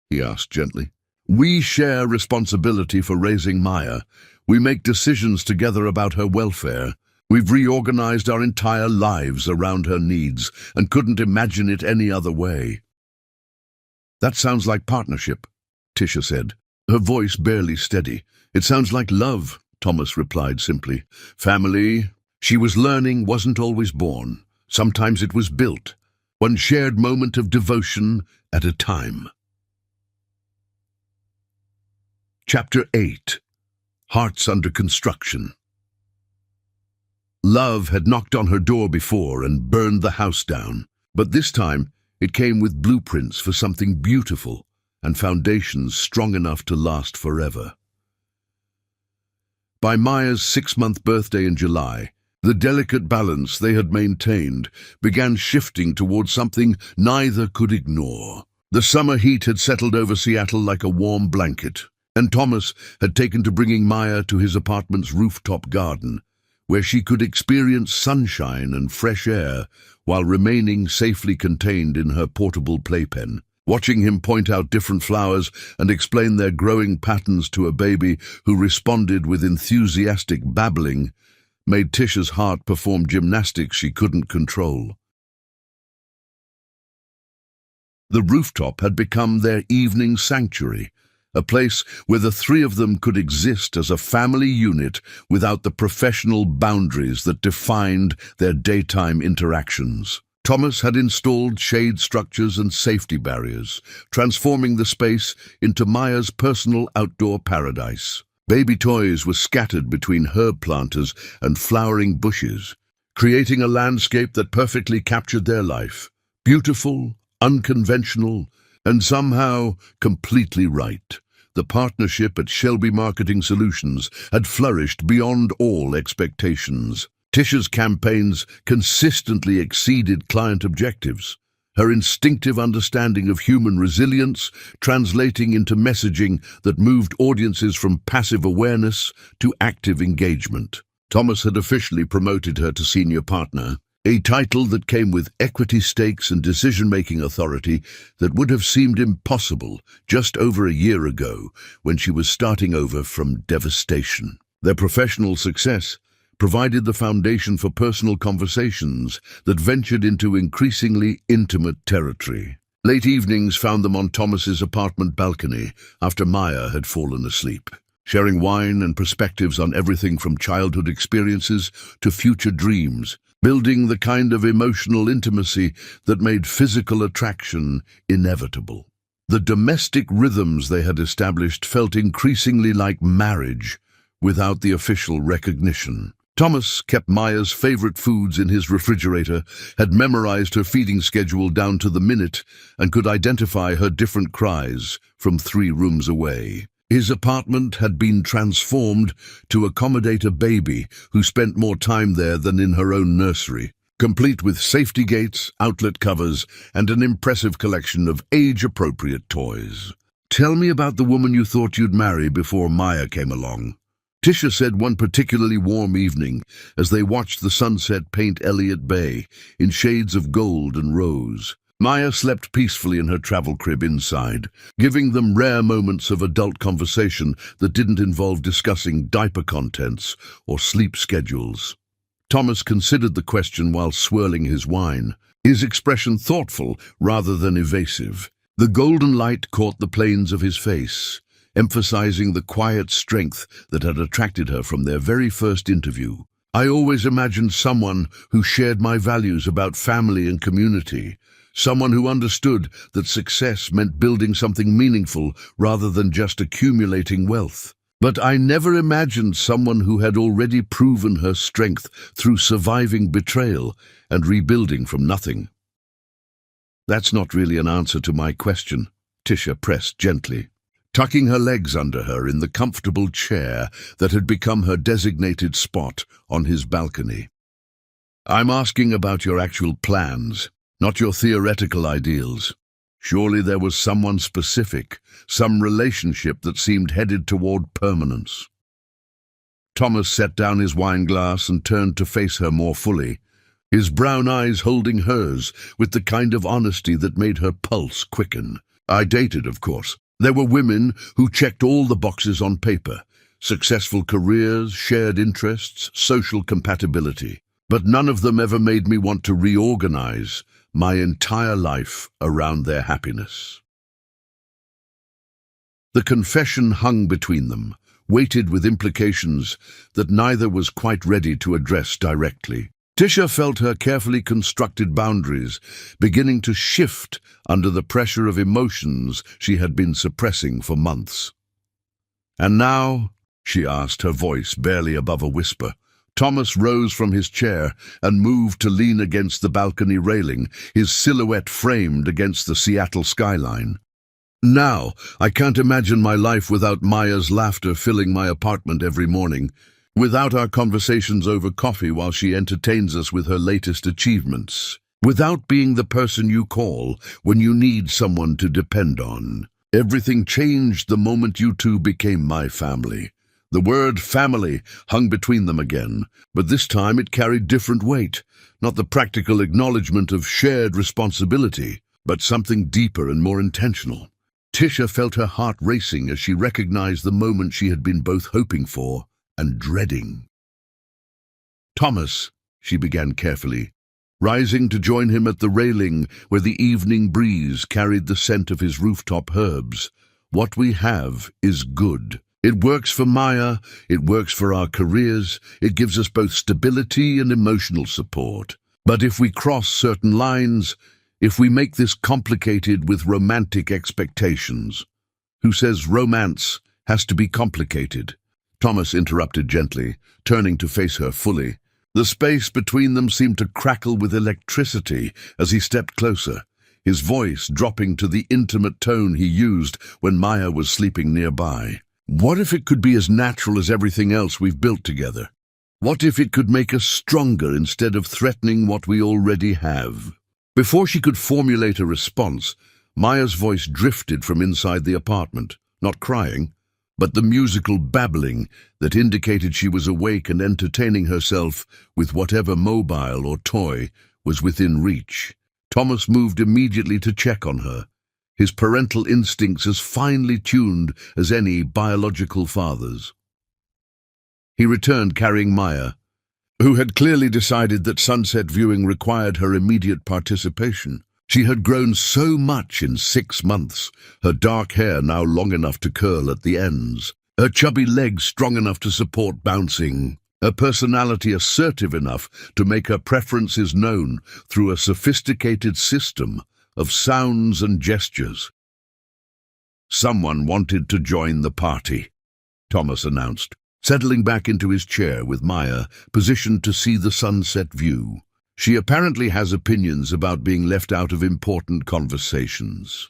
he asked gently. "We share responsibility for raising Maya. We make decisions together about her welfare. We've reorganized our entire lives around her needs and couldn't imagine it any other way." "That sounds like partnership," Tisha said, her voice barely steady. "It sounds like love," Thomas replied simply. "Family," she was learning, wasn't always born. Sometimes it was built, one shared moment of devotion at a time. Chapter 8. Hearts Under Construction. Love had knocked on her door before and burned the house down, but this time it came with blueprints for something beautiful and foundations strong enough to last forever. By Maya's 6-month birthday in July, the delicate balance they had maintained began shifting towards something neither could ignore. The summer heat had settled over Seattle like a warm blanket, and Thomas had taken to bringing Maya to his apartment's rooftop garden, where she could experience sunshine and fresh air while remaining safely contained in her portable playpen. Watching him point out different flowers and explain their growing patterns to a baby who responded with enthusiastic babbling made Tisha's heart perform gymnastics she couldn't control. The rooftop had become their evening sanctuary, a place where the three of them could exist as a family unit without the professional boundaries that defined their daytime interactions. Thomas had installed shade structures and safety barriers, transforming the space into Maya's personal outdoor paradise. Baby toys were scattered between herb planters and flowering bushes, creating a landscape that perfectly captured their life. Beautiful, unconventional, and somehow completely right. The partnership at Shelby Marketing Solutions had flourished beyond all expectations. Tisha's campaigns consistently exceeded client objectives, her instinctive understanding of human resilience translating into messaging that moved audiences from passive awareness to active engagement. Thomas had officially promoted her to senior partner, a title that came with equity stakes and decision-making authority that would have seemed impossible just over a year ago when she was starting over from devastation. Their professional success provided the foundation for personal conversations that ventured into increasingly intimate territory. Late evenings found them on Thomas's apartment balcony after Maya had fallen asleep, sharing wine and perspectives on everything from childhood experiences to future dreams, building the kind of emotional intimacy that made physical attraction inevitable. The domestic rhythms they had established felt increasingly like marriage without the official recognition. Thomas kept Maya's favorite foods in his refrigerator, had memorized her feeding schedule down to the minute, and could identify her different cries from 3 rooms away. His apartment had been transformed to accommodate a baby who spent more time there than in her own nursery, complete with safety gates, outlet covers, and an impressive collection of age-appropriate toys. "Tell me about the woman you thought you'd marry before Maya came along," Tisha said one particularly warm evening as they watched the sunset paint Elliott Bay in shades of gold and rose. Maya slept peacefully in her travel crib inside, giving them rare moments of adult conversation that didn't involve discussing diaper contents or sleep schedules. Thomas considered the question while swirling his wine, his expression thoughtful rather than evasive. The golden light caught the planes of his face, emphasizing the quiet strength that had attracted her from their very first interview. "I always imagined someone who shared my values about family and community, someone who understood that success meant building something meaningful rather than just accumulating wealth. But I never imagined someone who had already proven her strength through surviving betrayal and rebuilding from nothing." "That's not really an answer to my question," Tisha pressed gently, tucking her legs under her in the comfortable chair that had become her designated spot on his balcony. "I'm asking about your actual plans, not your theoretical ideals. Surely there was someone specific, some relationship that seemed headed toward permanence." Thomas set down his wine glass and turned to face her more fully, his brown eyes holding hers with the kind of honesty that made her pulse quicken. "I dated, of course. There were women who checked all the boxes on paper: successful careers, shared interests, social compatibility. But none of them ever made me want to reorganize my entire life around their happiness." The confession hung between them, weighted with implications that neither was quite ready to address directly. Tisha felt her carefully constructed boundaries beginning to shift under the pressure of emotions she had been suppressing for months. "And now," she asked, her voice barely above a whisper, Thomas rose from his chair and moved to lean against the balcony railing, his silhouette framed against the Seattle skyline. Now, I can't imagine my life without Maya's laughter filling my apartment every morning, without our conversations over coffee while she entertains us with her latest achievements, without being the person you call when you need someone to depend on. Everything changed the moment you two became my family. The word family hung between them again, but this time it carried different weight, not the practical acknowledgement of shared responsibility, but something deeper and more intentional. Tisha felt her heart racing as she recognized the moment she had been both hoping for and dreading. "Thomas," she began carefully, rising to join him at the railing where the evening breeze carried the scent of his rooftop herbs, "what we have is good. It works for Maya, it works for our careers, it gives us both stability and emotional support. But if we cross certain lines, if we make this complicated with romantic expectations—" "Who says romance has to be complicated?" Thomas interrupted gently, turning to face her fully. The space between them seemed to crackle with electricity as he stepped closer, his voice dropping to the intimate tone he used when Maya was sleeping nearby. "What if it could be as natural as everything else we've built together? What if it could make us stronger instead of threatening what we already have?" Before she could formulate a response, Maya's voice drifted from inside the apartment, not crying, but the musical babbling that indicated she was awake and entertaining herself with whatever mobile or toy was within reach. Thomas moved immediately to check on her, his parental instincts as finely tuned as any biological father's. He returned carrying Maya, who had clearly decided that sunset viewing required her immediate participation. She had grown so much in 6 months, her dark hair now long enough to curl at the ends, her chubby legs strong enough to support bouncing, her personality assertive enough to make her preferences known through a sophisticated system of sounds and gestures. "Someone wanted to join the party," Thomas announced, settling back into his chair with Maya positioned to see the sunset view. "She apparently has opinions about being left out of important conversations."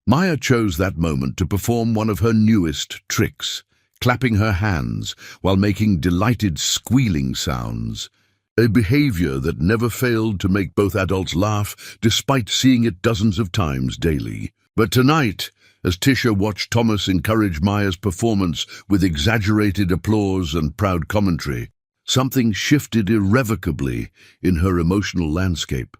Maya chose that moment to perform one of her newest tricks, clapping her hands while making delighted squealing sounds, a behavior that never failed to make both adults laugh despite seeing it dozens of times daily. But tonight, as Tisha watched Thomas encourage Maya's performance with exaggerated applause and proud commentary, something shifted irrevocably in her emotional landscape.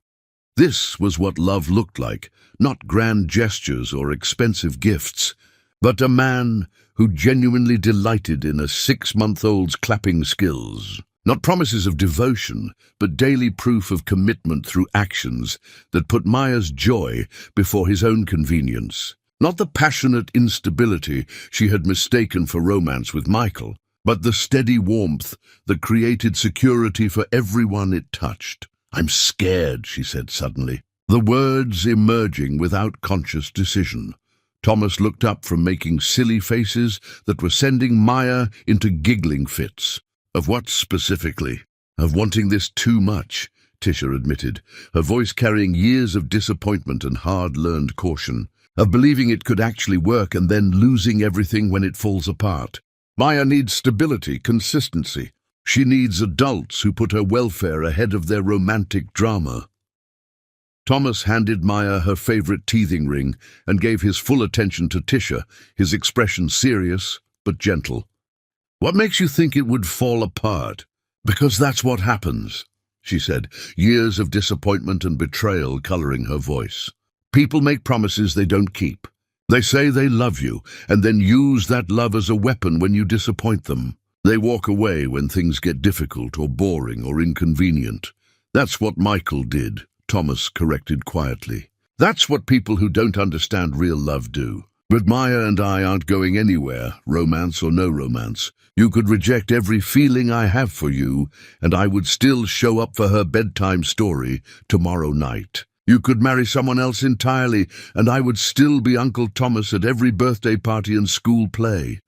This was what love looked like, not grand gestures or expensive gifts, but a man who genuinely delighted in a 6-month-old's clapping skills. Not promises of devotion, but daily proof of commitment through actions that put Maya's joy before his own convenience. Not the passionate instability she had mistaken for romance with Michael, but the steady warmth that created security for everyone it touched. "I'm scared," she said suddenly, the words emerging without conscious decision. Thomas looked up from making silly faces that were sending Maya into giggling fits. "Of what specifically?" "Of wanting this too much," Tisha admitted, her voice carrying years of disappointment and hard-learned caution. "Of believing it could actually work and then losing everything when it falls apart. Maya needs stability, consistency. She needs adults who put her welfare ahead of their romantic drama." Thomas handed Maya her favorite teething ring and gave his full attention to Tisha, his expression serious but gentle. "What makes you think it would fall apart?" "Because that's what happens," she said, years of disappointment and betrayal coloring her voice. "People make promises they don't keep. They say they love you, and then use that love as a weapon when you disappoint them. They walk away when things get difficult or boring or inconvenient. That's what Michael did," Thomas corrected quietly. "That's what people who don't understand real love do. But Maya and I aren't going anywhere, romance or no romance. You could reject every feeling I have for you, and I would still show up for her bedtime story tomorrow night. You could marry someone else entirely, and I would still be Uncle Thomas at every birthday party and school play."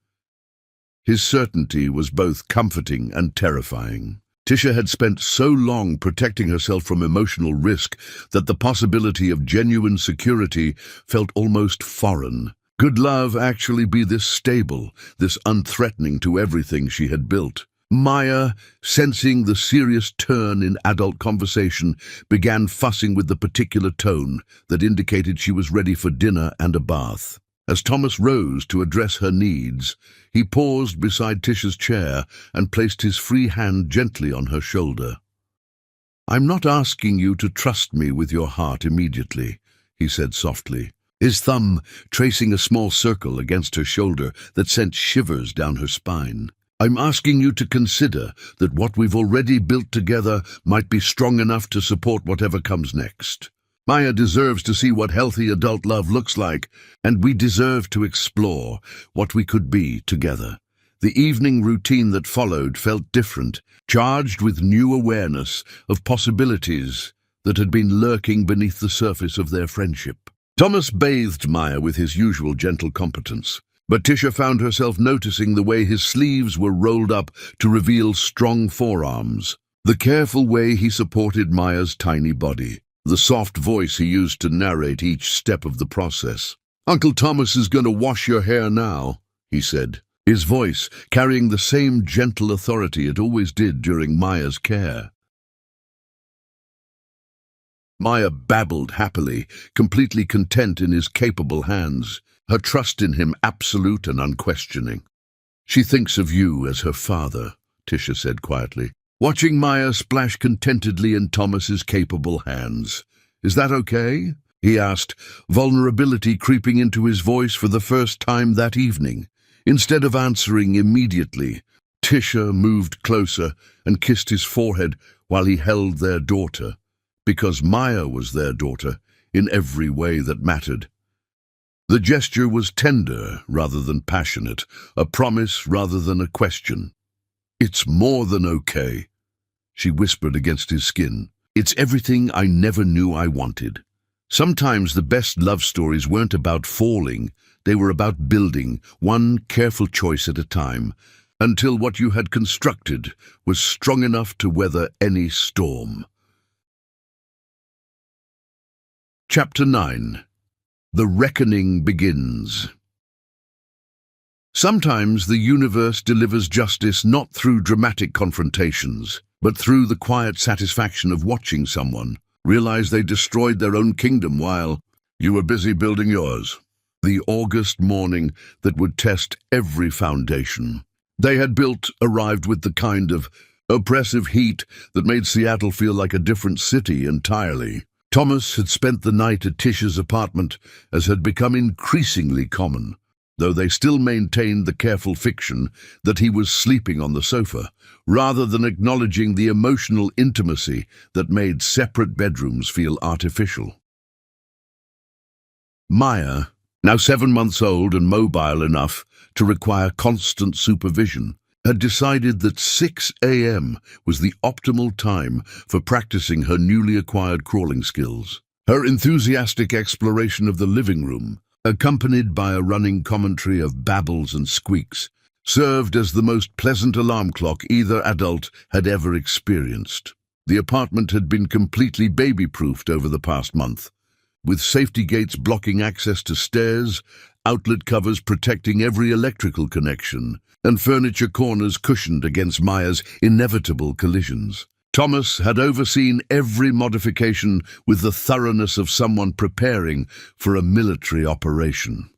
His certainty was both comforting and terrifying. Tisha had spent so long protecting herself from emotional risk that the possibility of genuine security felt almost foreign. Could love actually be this stable, this unthreatening to everything she had built? Maya, sensing the serious turn in adult conversation, began fussing with the particular tone that indicated she was ready for dinner and a bath. As Thomas rose to address her needs, he paused beside Tisha's chair and placed his free hand gently on her shoulder. "I'm not asking you to trust me with your heart immediately," he said softly, his thumb tracing a small circle against her shoulder that sent shivers down her spine. "I'm asking you to consider that what we've already built together might be strong enough to support whatever comes next. Maya deserves to see what healthy adult love looks like, and we deserve to explore what we could be together." The evening routine that followed felt different, charged with new awareness of possibilities that had been lurking beneath the surface of their friendship. Thomas bathed Maya with his usual gentle competence, but Tisha found herself noticing the way his sleeves were rolled up to reveal strong forearms, the careful way he supported Maya's tiny body, the soft voice he used to narrate each step of the process. "Uncle Thomas is going to wash your hair now," he said, his voice carrying the same gentle authority it always did during Maya's care. Maya babbled happily, completely content in his capable hands, her trust in him absolute and unquestioning. "She thinks of you as her father," Tisha said quietly, watching Maya splash contentedly in Thomas's capable hands. "Is that okay?" he asked, vulnerability creeping into his voice for the first time that evening. Instead of answering immediately, Tisha moved closer and kissed his forehead while he held their daughter, because Maya was their daughter in every way that mattered. The gesture was tender rather than passionate, a promise rather than a question. "It's more than okay," she whispered against his skin. "It's everything I never knew I wanted." Sometimes the best love stories weren't about falling, they were about building, one careful choice at a time, until what you had constructed was strong enough to weather any storm. Chapter 9. The Reckoning Begins. Sometimes the universe delivers justice not through dramatic confrontations, but through the quiet satisfaction of watching someone realize they destroyed their own kingdom while you were busy building yours. The August morning that would test every foundation they had built arrived with the kind of oppressive heat that made Seattle feel like a different city entirely. Thomas had spent the night at Tisha's apartment, as had become increasingly common, though they still maintained the careful fiction that he was sleeping on the sofa, rather than acknowledging the emotional intimacy that made separate bedrooms feel artificial. Maya, now 7 months old and mobile enough to require constant supervision, had decided that 6 a.m. was the optimal time for practicing her newly acquired crawling skills. Her enthusiastic exploration of the living room, accompanied by a running commentary of babbles and squeaks, served as the most pleasant alarm clock either adult had ever experienced. The apartment had been completely baby-proofed over the past month, with safety gates blocking access to stairs, outlet covers protecting every electrical connection, and furniture corners cushioned against Maya's inevitable collisions. Thomas had overseen every modification with the thoroughness of someone preparing for a military operation.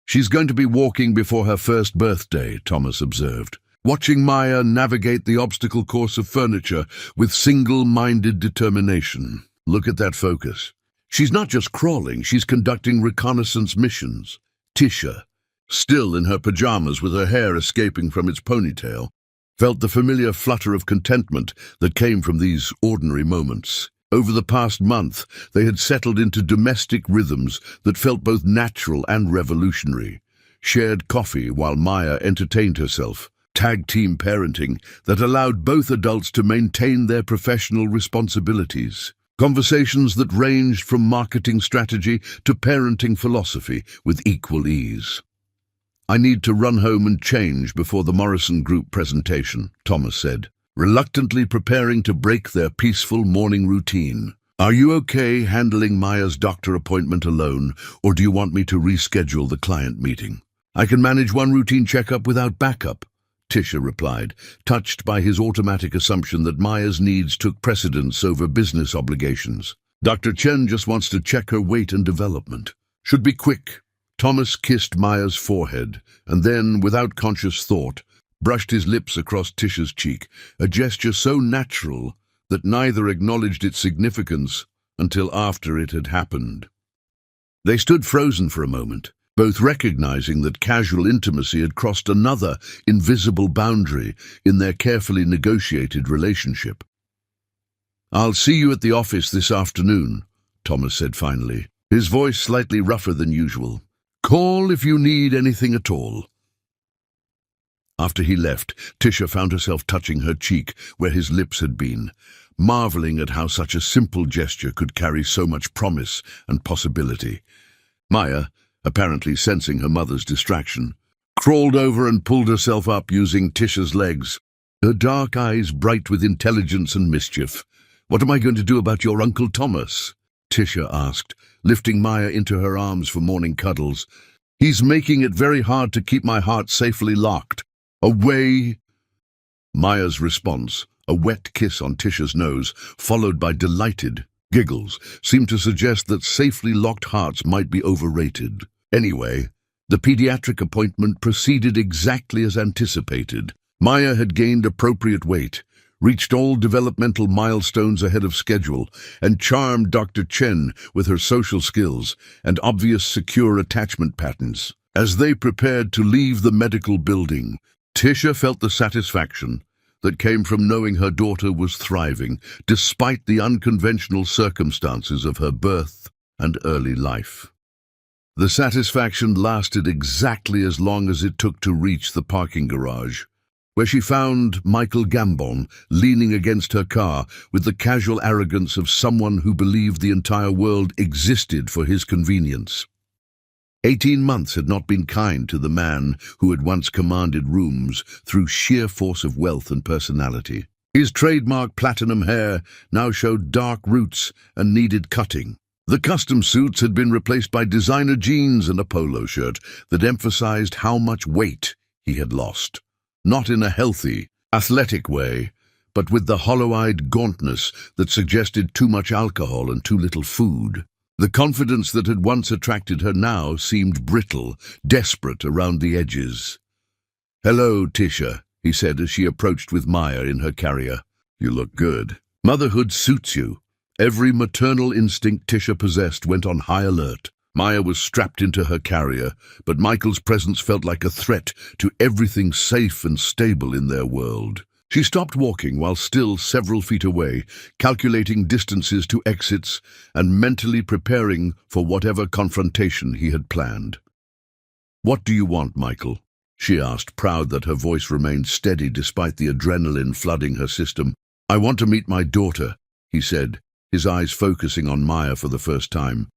"She's going to be walking before her first birthday," Thomas observed, watching Maya navigate the obstacle course of furniture with single-minded determination. "Look at that focus. She's not just crawling, she's conducting reconnaissance missions." Tisha, still in her pajamas with her hair escaping from its ponytail, felt the familiar flutter of contentment that came from these ordinary moments. Over the past month, they had settled into domestic rhythms that felt both natural and revolutionary. Shared coffee while Maya entertained herself, tag-team parenting that allowed both adults to maintain their professional responsibilities. Conversations that ranged from marketing strategy to parenting philosophy with equal ease. I need to run home and change before the Morrison Group presentation, Thomas said, reluctantly preparing to break their peaceful morning routine. Are you okay handling Maya's doctor appointment alone, or do you want me to reschedule the client meeting? I can manage one routine checkup without backup, Tisha replied, touched by his automatic assumption that Maya's needs took precedence over business obligations. Dr. Chen just wants to check her weight and development. Should be quick. Thomas kissed Maya's forehead, and then, without conscious thought, brushed his lips across Tisha's cheek, a gesture so natural that neither acknowledged its significance until after it had happened. They stood frozen for a moment, both recognizing that casual intimacy had crossed another invisible boundary in their carefully negotiated relationship. "I'll see you at the office this afternoon," Thomas said finally, his voice slightly rougher than usual. "Call if you need anything at all." After he left, Tisha found herself touching her cheek where his lips had been, marveling at how such a simple gesture could carry so much promise and possibility. Maya, apparently sensing her mother's distraction, crawled over and pulled herself up using Tisha's legs, her dark eyes bright with intelligence and mischief. "What am I going to do about your Uncle Thomas?" Tisha asked, lifting Maya into her arms for morning cuddles. "He's making it very hard to keep my heart safely locked. Away." Maya's response, a wet kiss on Tisha's nose, followed by delighted giggles, seemed to suggest that safely locked hearts might be overrated. Anyway, the pediatric appointment proceeded exactly as anticipated. Maya had gained appropriate weight, reached all developmental milestones ahead of schedule, and charmed Dr. Chen with her social skills and obvious secure attachment patterns. As they prepared to leave the medical building, Tisha felt the satisfaction that came from knowing her daughter was thriving, despite the unconventional circumstances of her birth and early life. The satisfaction lasted exactly as long as it took to reach the parking garage, where she found Michael Gambon leaning against her car with the casual arrogance of someone who believed the entire world existed for his convenience. 18 months had not been kind to the man who had once commanded rooms through sheer force of wealth and personality. His trademark platinum hair now showed dark roots and needed cutting. The custom suits had been replaced by designer jeans and a polo shirt that emphasized how much weight he had lost. Not in a healthy, athletic way, but with the hollow-eyed gauntness that suggested too much alcohol and too little food. The confidence that had once attracted her now seemed brittle, desperate around the edges. "Hello, Tisha," he said as she approached with Maya in her carrier. "You look good. Motherhood suits you." Every maternal instinct Tisha possessed went on high alert. Maya was strapped into her carrier, but Michael's presence felt like a threat to everything safe and stable in their world. She stopped walking while still several feet away, calculating distances to exits and mentally preparing for whatever confrontation he had planned. "What do you want, Michael?" she asked, proud that her voice remained steady despite the adrenaline flooding her system. "I want to meet my daughter," he said, his eyes focusing on Maya for the first time.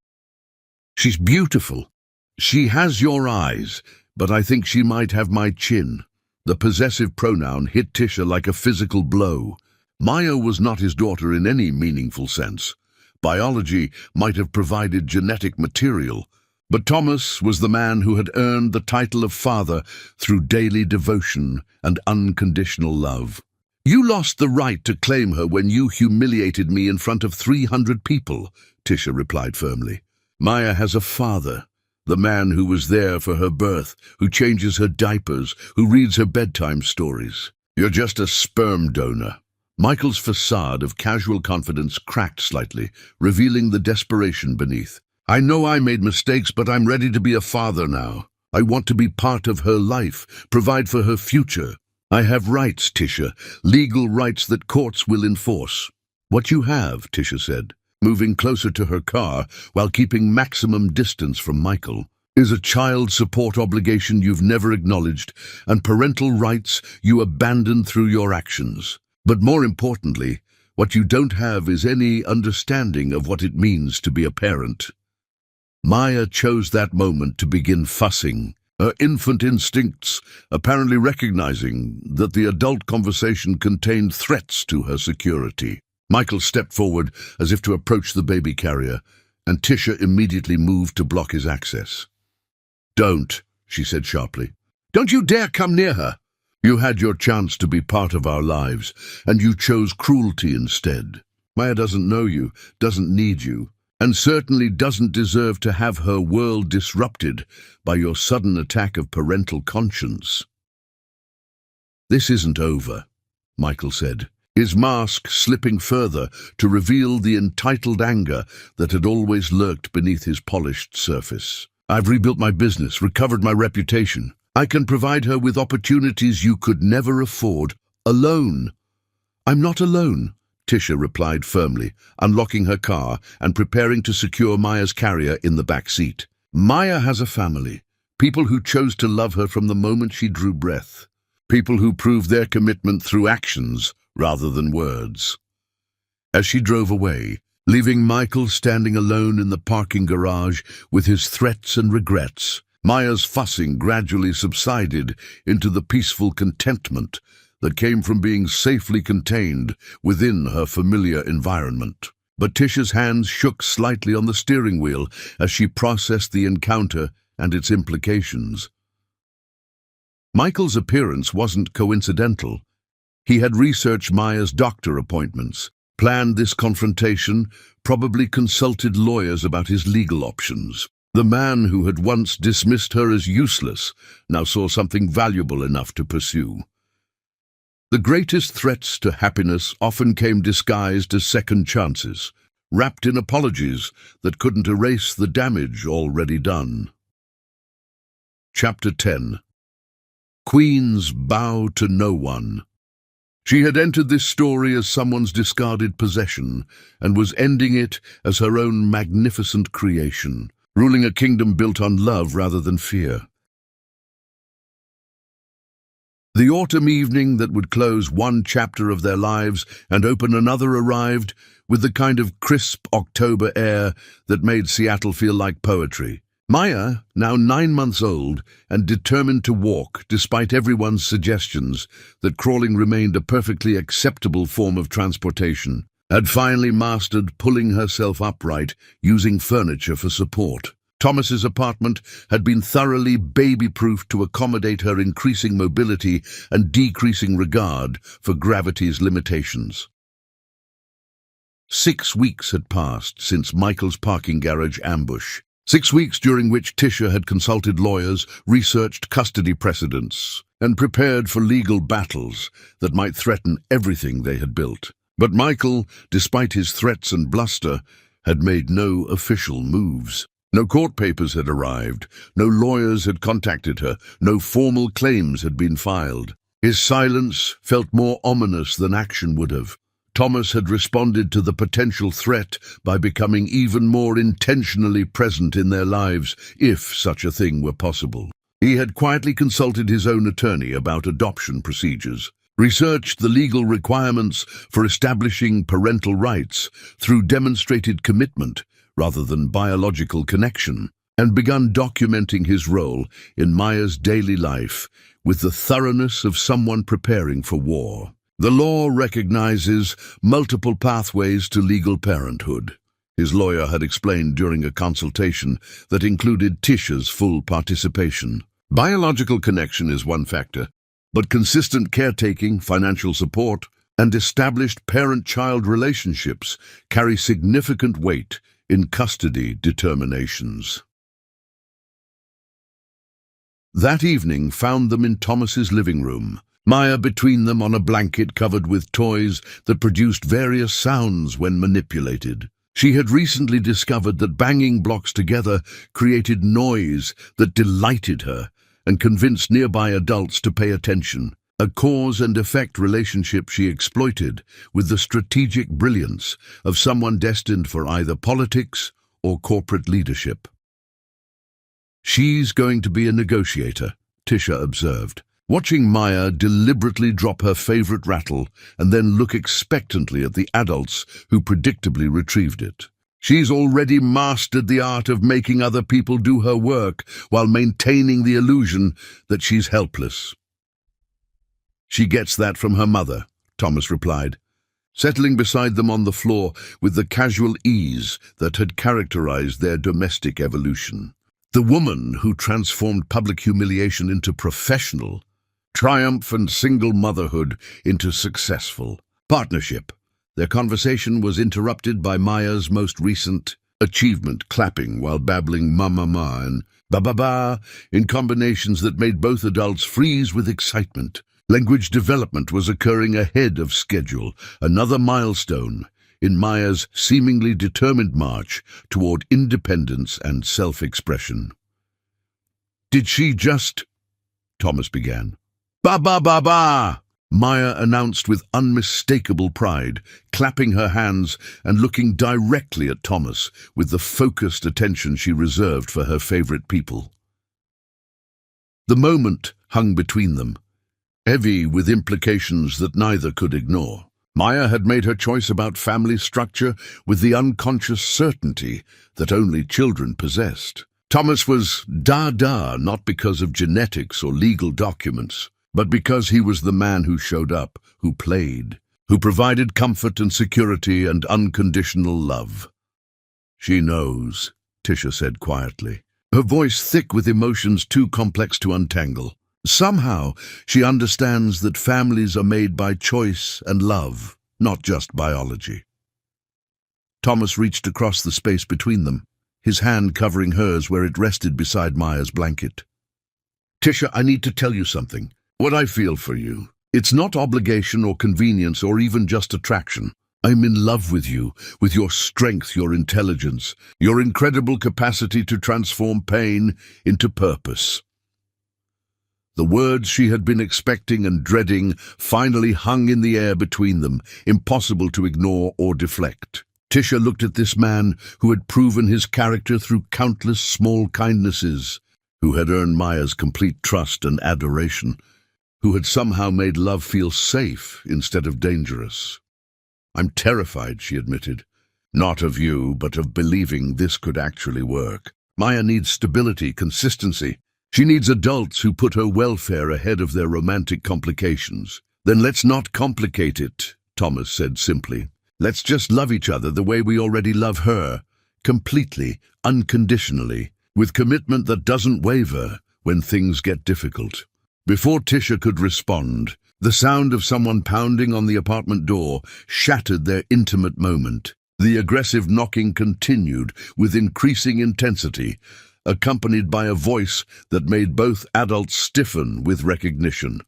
"She's beautiful. She has your eyes, but I think she might have my chin." The possessive pronoun hit Tisha like a physical blow. Maya was not his daughter in any meaningful sense. Biology might have provided genetic material, but Thomas was the man who had earned the title of father through daily devotion and unconditional love. "You lost the right to claim her when you humiliated me in front of 300 people, Tisha replied firmly. "Maya has a father, the man who was there for her birth, who changes her diapers, who reads her bedtime stories. You're just a sperm donor." Michael's facade of casual confidence cracked slightly, revealing the desperation beneath. "I know I made mistakes, but I'm ready to be a father now. I want to be part of her life, provide for her future. I have rights, Tisha, legal rights that courts will enforce." "What you have," Tisha said, moving closer to her car while keeping maximum distance from Michael, "is a child support obligation you've never acknowledged and parental rights you abandon through your actions. But more importantly, what you don't have is any understanding of what it means to be a parent." Maya chose that moment to begin fussing, her infant instincts apparently recognizing that the adult conversation contained threats to her security. Michael stepped forward as if to approach the baby carrier, and Tisha immediately moved to block his access. "Don't," she said sharply. "Don't you dare come near her! You had your chance to be part of our lives, and you chose cruelty instead. Maya doesn't know you, doesn't need you, and certainly doesn't deserve to have her world disrupted by your sudden attack of parental conscience." "This isn't over," Michael said, his mask slipping further to reveal the entitled anger that had always lurked beneath his polished surface. "I've rebuilt my business, recovered my reputation. I can provide her with opportunities you could never afford, alone." "I'm not alone," Tisha replied firmly, unlocking her car and preparing to secure Maya's carrier in the back seat. "Maya has a family, people who chose to love her from the moment she drew breath, people who proved their commitment through actions rather than words." As she drove away, leaving Michael standing alone in the parking garage with his threats and regrets, Maya's fussing gradually subsided into the peaceful contentment that came from being safely contained within her familiar environment. But Tisha's hands shook slightly on the steering wheel as she processed the encounter and its implications. Michael's appearance wasn't coincidental. He had researched Maya's doctor appointments, planned this confrontation, probably consulted lawyers about his legal options. The man who had once dismissed her as useless now saw something valuable enough to pursue. The greatest threats to happiness often came disguised as second chances, wrapped in apologies that couldn't erase the damage already done. Chapter 10. Queens bow to no one. She had entered this story as someone's discarded possession and was ending it as her own magnificent creation, ruling a kingdom built on love rather than fear. The autumn evening that would close one chapter of their lives and open another arrived with the kind of crisp October air that made Seattle feel like poetry. Maya, now 9 months old and determined to walk despite everyone's suggestions that crawling remained a perfectly acceptable form of transportation, had finally mastered pulling herself upright using furniture for support. Thomas's apartment had been thoroughly baby-proofed to accommodate her increasing mobility and decreasing regard for gravity's limitations. 6 weeks had passed since Michael's parking garage ambush. 6 weeks during which Tisha had consulted lawyers, researched custody precedents, and prepared for legal battles that might threaten everything they had built. But Michael, despite his threats and bluster, had made no official moves. No court papers had arrived, no lawyers had contacted her, no formal claims had been filed. His silence felt more ominous than action would have. Thomas had responded to the potential threat by becoming even more intentionally present in their lives, if such a thing were possible. He had quietly consulted his own attorney about adoption procedures, researched the legal requirements for establishing parental rights through demonstrated commitment rather than biological connection, and begun documenting his role in Maya's daily life with the thoroughness of someone preparing for war. The law recognizes multiple pathways to legal parenthood, his lawyer had explained during a consultation that included Tisha's full participation. Biological connection is one factor, but consistent caretaking, financial support, and established parent-child relationships carry significant weight in custody determinations. That evening found them in Thomas's living room, Maya between them on a blanket covered with toys that produced various sounds when manipulated. She had recently discovered that banging blocks together created noise that delighted her and convinced nearby adults to pay attention, a cause and effect relationship she exploited with the strategic brilliance of someone destined for either politics or corporate leadership. "She's going to be a negotiator," Tisha observed, watching Maya deliberately drop her favorite rattle and then look expectantly at the adults who predictably retrieved it. She's already mastered the art of making other people do her work while maintaining the illusion that she's helpless. She gets that from her mother, Thomas replied, settling beside them on the floor with the casual ease that had characterized their domestic evolution. The woman who transformed public humiliation into professional, triumph and single motherhood into successful partnership. Their conversation was interrupted by Maya's most recent achievement, clapping while babbling ma-ma-ma and ba-ba-ba in combinations that made both adults freeze with excitement. Language development was occurring ahead of schedule, another milestone in Maya's seemingly determined march toward independence and self-expression. "Did she just—" Thomas began. "Ba-ba-ba-ba!" Maya announced with unmistakable pride, clapping her hands and looking directly at Thomas with the focused attention she reserved for her favorite people. The moment hung between them, heavy with implications that neither could ignore. Maya had made her choice about family structure with the unconscious certainty that only children possessed. Thomas was da-da not because of genetics or legal documents, but because he was the man who showed up, who played, who provided comfort and security and unconditional love. "She knows," Tisha said quietly, her voice thick with emotions too complex to untangle. "Somehow, she understands that families are made by choice and love, not just biology." Thomas reached across the space between them, his hand covering hers where it rested beside Maya's blanket. "Tisha, I need to tell you something. What I feel for you. It's not obligation or convenience or even just attraction. I'm in love with you, with your strength, your intelligence, your incredible capacity to transform pain into purpose." The words she had been expecting and dreading finally hung in the air between them, impossible to ignore or deflect. Tisha looked at this man who had proven his character through countless small kindnesses, who had earned Maya's complete trust and adoration, who had somehow made love feel safe instead of dangerous. "I'm terrified," she admitted. "Not of you, but of believing this could actually work. Maya needs stability, consistency. She needs adults who put her welfare ahead of their romantic complications." "Then let's not complicate it," Thomas said simply. "Let's just love each other the way we already love her, completely, unconditionally, with commitment that doesn't waver when things get difficult." Before Tisha could respond, the sound of someone pounding on the apartment door shattered their intimate moment. The aggressive knocking continued with increasing intensity, accompanied by a voice that made both adults stiffen with recognition.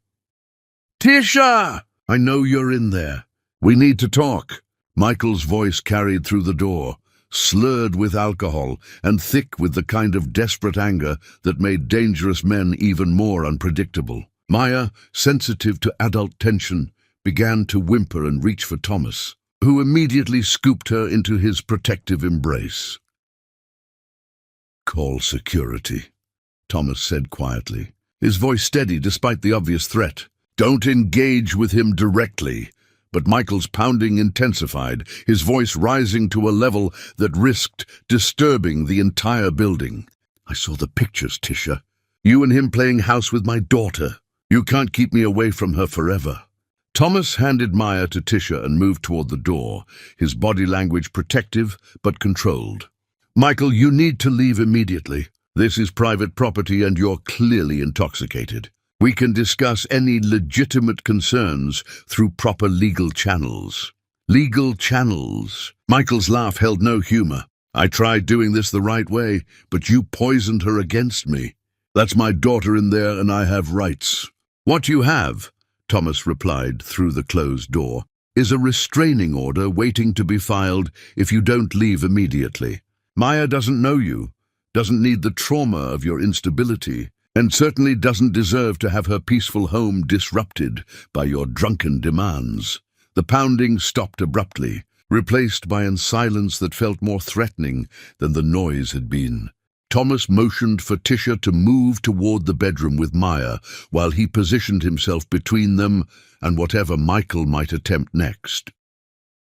"Tisha! I know you're in there. We need to talk." Michael's voice carried through the door, slurred with alcohol and thick with the kind of desperate anger that made dangerous men even more unpredictable. Maya, sensitive to adult tension, began to whimper and reach for Thomas, who immediately scooped her into his protective embrace. "Call security," Thomas said quietly, his voice steady despite the obvious threat. "Don't engage with him directly." But Michael's pounding intensified, his voice rising to a level that risked disturbing the entire building. "I saw the pictures, Tisha. You and him playing house with my daughter. You can't keep me away from her forever." Thomas handed Maya to Tisha and moved toward the door, his body language protective but controlled. "Michael, you need to leave immediately. This is private property and you're clearly intoxicated. We can discuss any legitimate concerns through proper legal channels." "Legal channels?" Michael's laugh held no humor. "I tried doing this the right way, but you poisoned her against me. That's my daughter in there and I have rights." "What you have," Thomas replied through the closed door, "is a restraining order waiting to be filed if you don't leave immediately. Maya doesn't know you, doesn't need the trauma of your instability, and certainly doesn't deserve to have her peaceful home disrupted by your drunken demands." The pounding stopped abruptly, replaced by a silence that felt more threatening than the noise had been. Thomas motioned for Tisha to move toward the bedroom with Maya, while he positioned himself between them and whatever Michael might attempt next.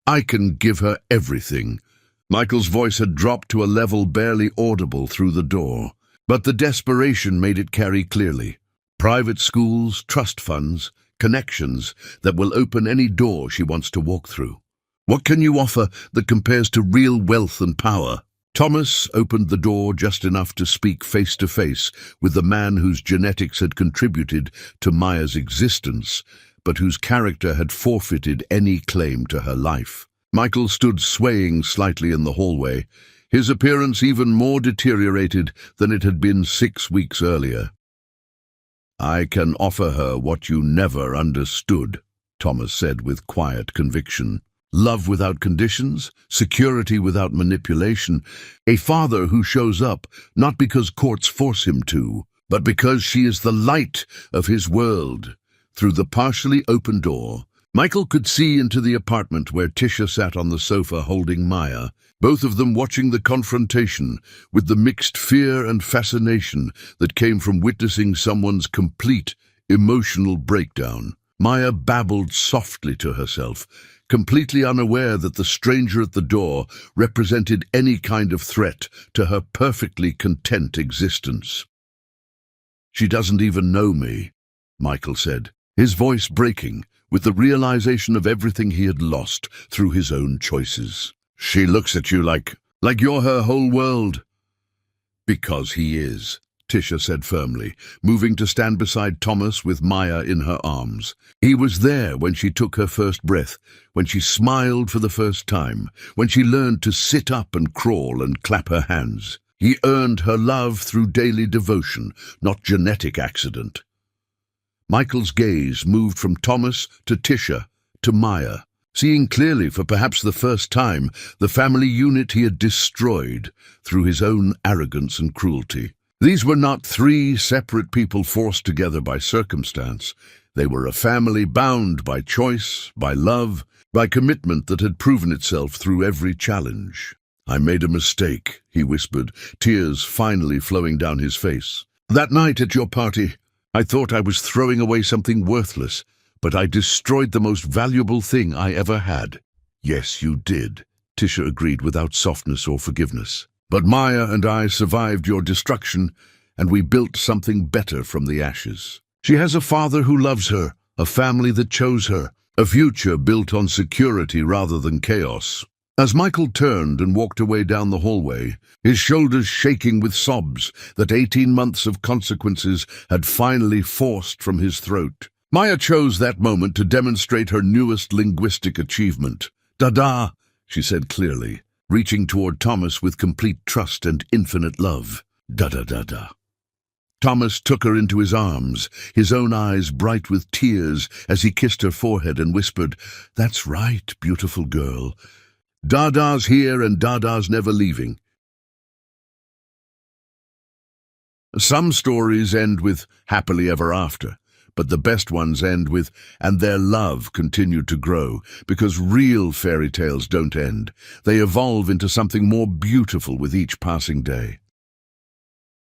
"I can give her everything, Michael's voice had dropped to a level barely audible through the door, but the desperation made it carry clearly. Private schools, trust funds, connections that will open any door she wants to walk through. What can you offer that compares to real wealth and power? Thomas opened the door just enough to speak face to face with the man whose genetics had contributed to Maya's existence, but whose character had forfeited any claim to her life. Michael stood swaying slightly in the hallway, his appearance even more deteriorated than it had been 6 weeks earlier. "I can offer her what you never understood," Thomas said with quiet conviction. "Love without conditions, security without manipulation, a father who shows up not because courts force him to, but because she is the light of his world." Through the partially open door, Michael could see into the apartment where Tisha sat on the sofa holding Maya, both of them watching the confrontation with the mixed fear and fascination that came from witnessing someone's complete emotional breakdown. Maya babbled softly to herself, completely unaware that the stranger at the door represented any kind of threat to her perfectly content existence. "She doesn't even know me," Michael said, his voice breaking with the realization of everything he had lost through his own choices. "She looks at you like you're her whole world." "Because he is," Tisha said firmly, moving to stand beside Thomas with Maya in her arms. He was there when she took her first breath, when she smiled for the first time, when she learned to sit up and crawl and clap her hands. He earned her love through daily devotion, not genetic accident. Michael's gaze moved from Thomas to Tisha to Maya, seeing clearly for perhaps the first time the family unit he had destroyed through his own arrogance and cruelty. These were not 3 separate people forced together by circumstance. They were a family bound by choice, by love, by commitment that had proven itself through every challenge. "I made a mistake," he whispered, tears finally flowing down his face. "That night at your party, I thought I was throwing away something worthless, but I destroyed the most valuable thing I ever had." "Yes, you did," Tisha agreed without softness or forgiveness. "But Maya and I survived your destruction, and we built something better from the ashes. She has a father who loves her, a family that chose her, a future built on security rather than chaos." As Michael turned and walked away down the hallway, his shoulders shaking with sobs that 18 months of consequences had finally forced from his throat, Maya chose that moment to demonstrate her newest linguistic achievement. "Dada," she said clearly, reaching toward Thomas with complete trust and infinite love. "Da-da-da-da." Thomas took her into his arms, his own eyes bright with tears as he kissed her forehead and whispered, "That's right, beautiful girl. Dada's here and Dada's never leaving." Some stories end with happily ever after, but the best ones end with, and their love continued to grow, because real fairy tales don't end. They evolve into something more beautiful with each passing day.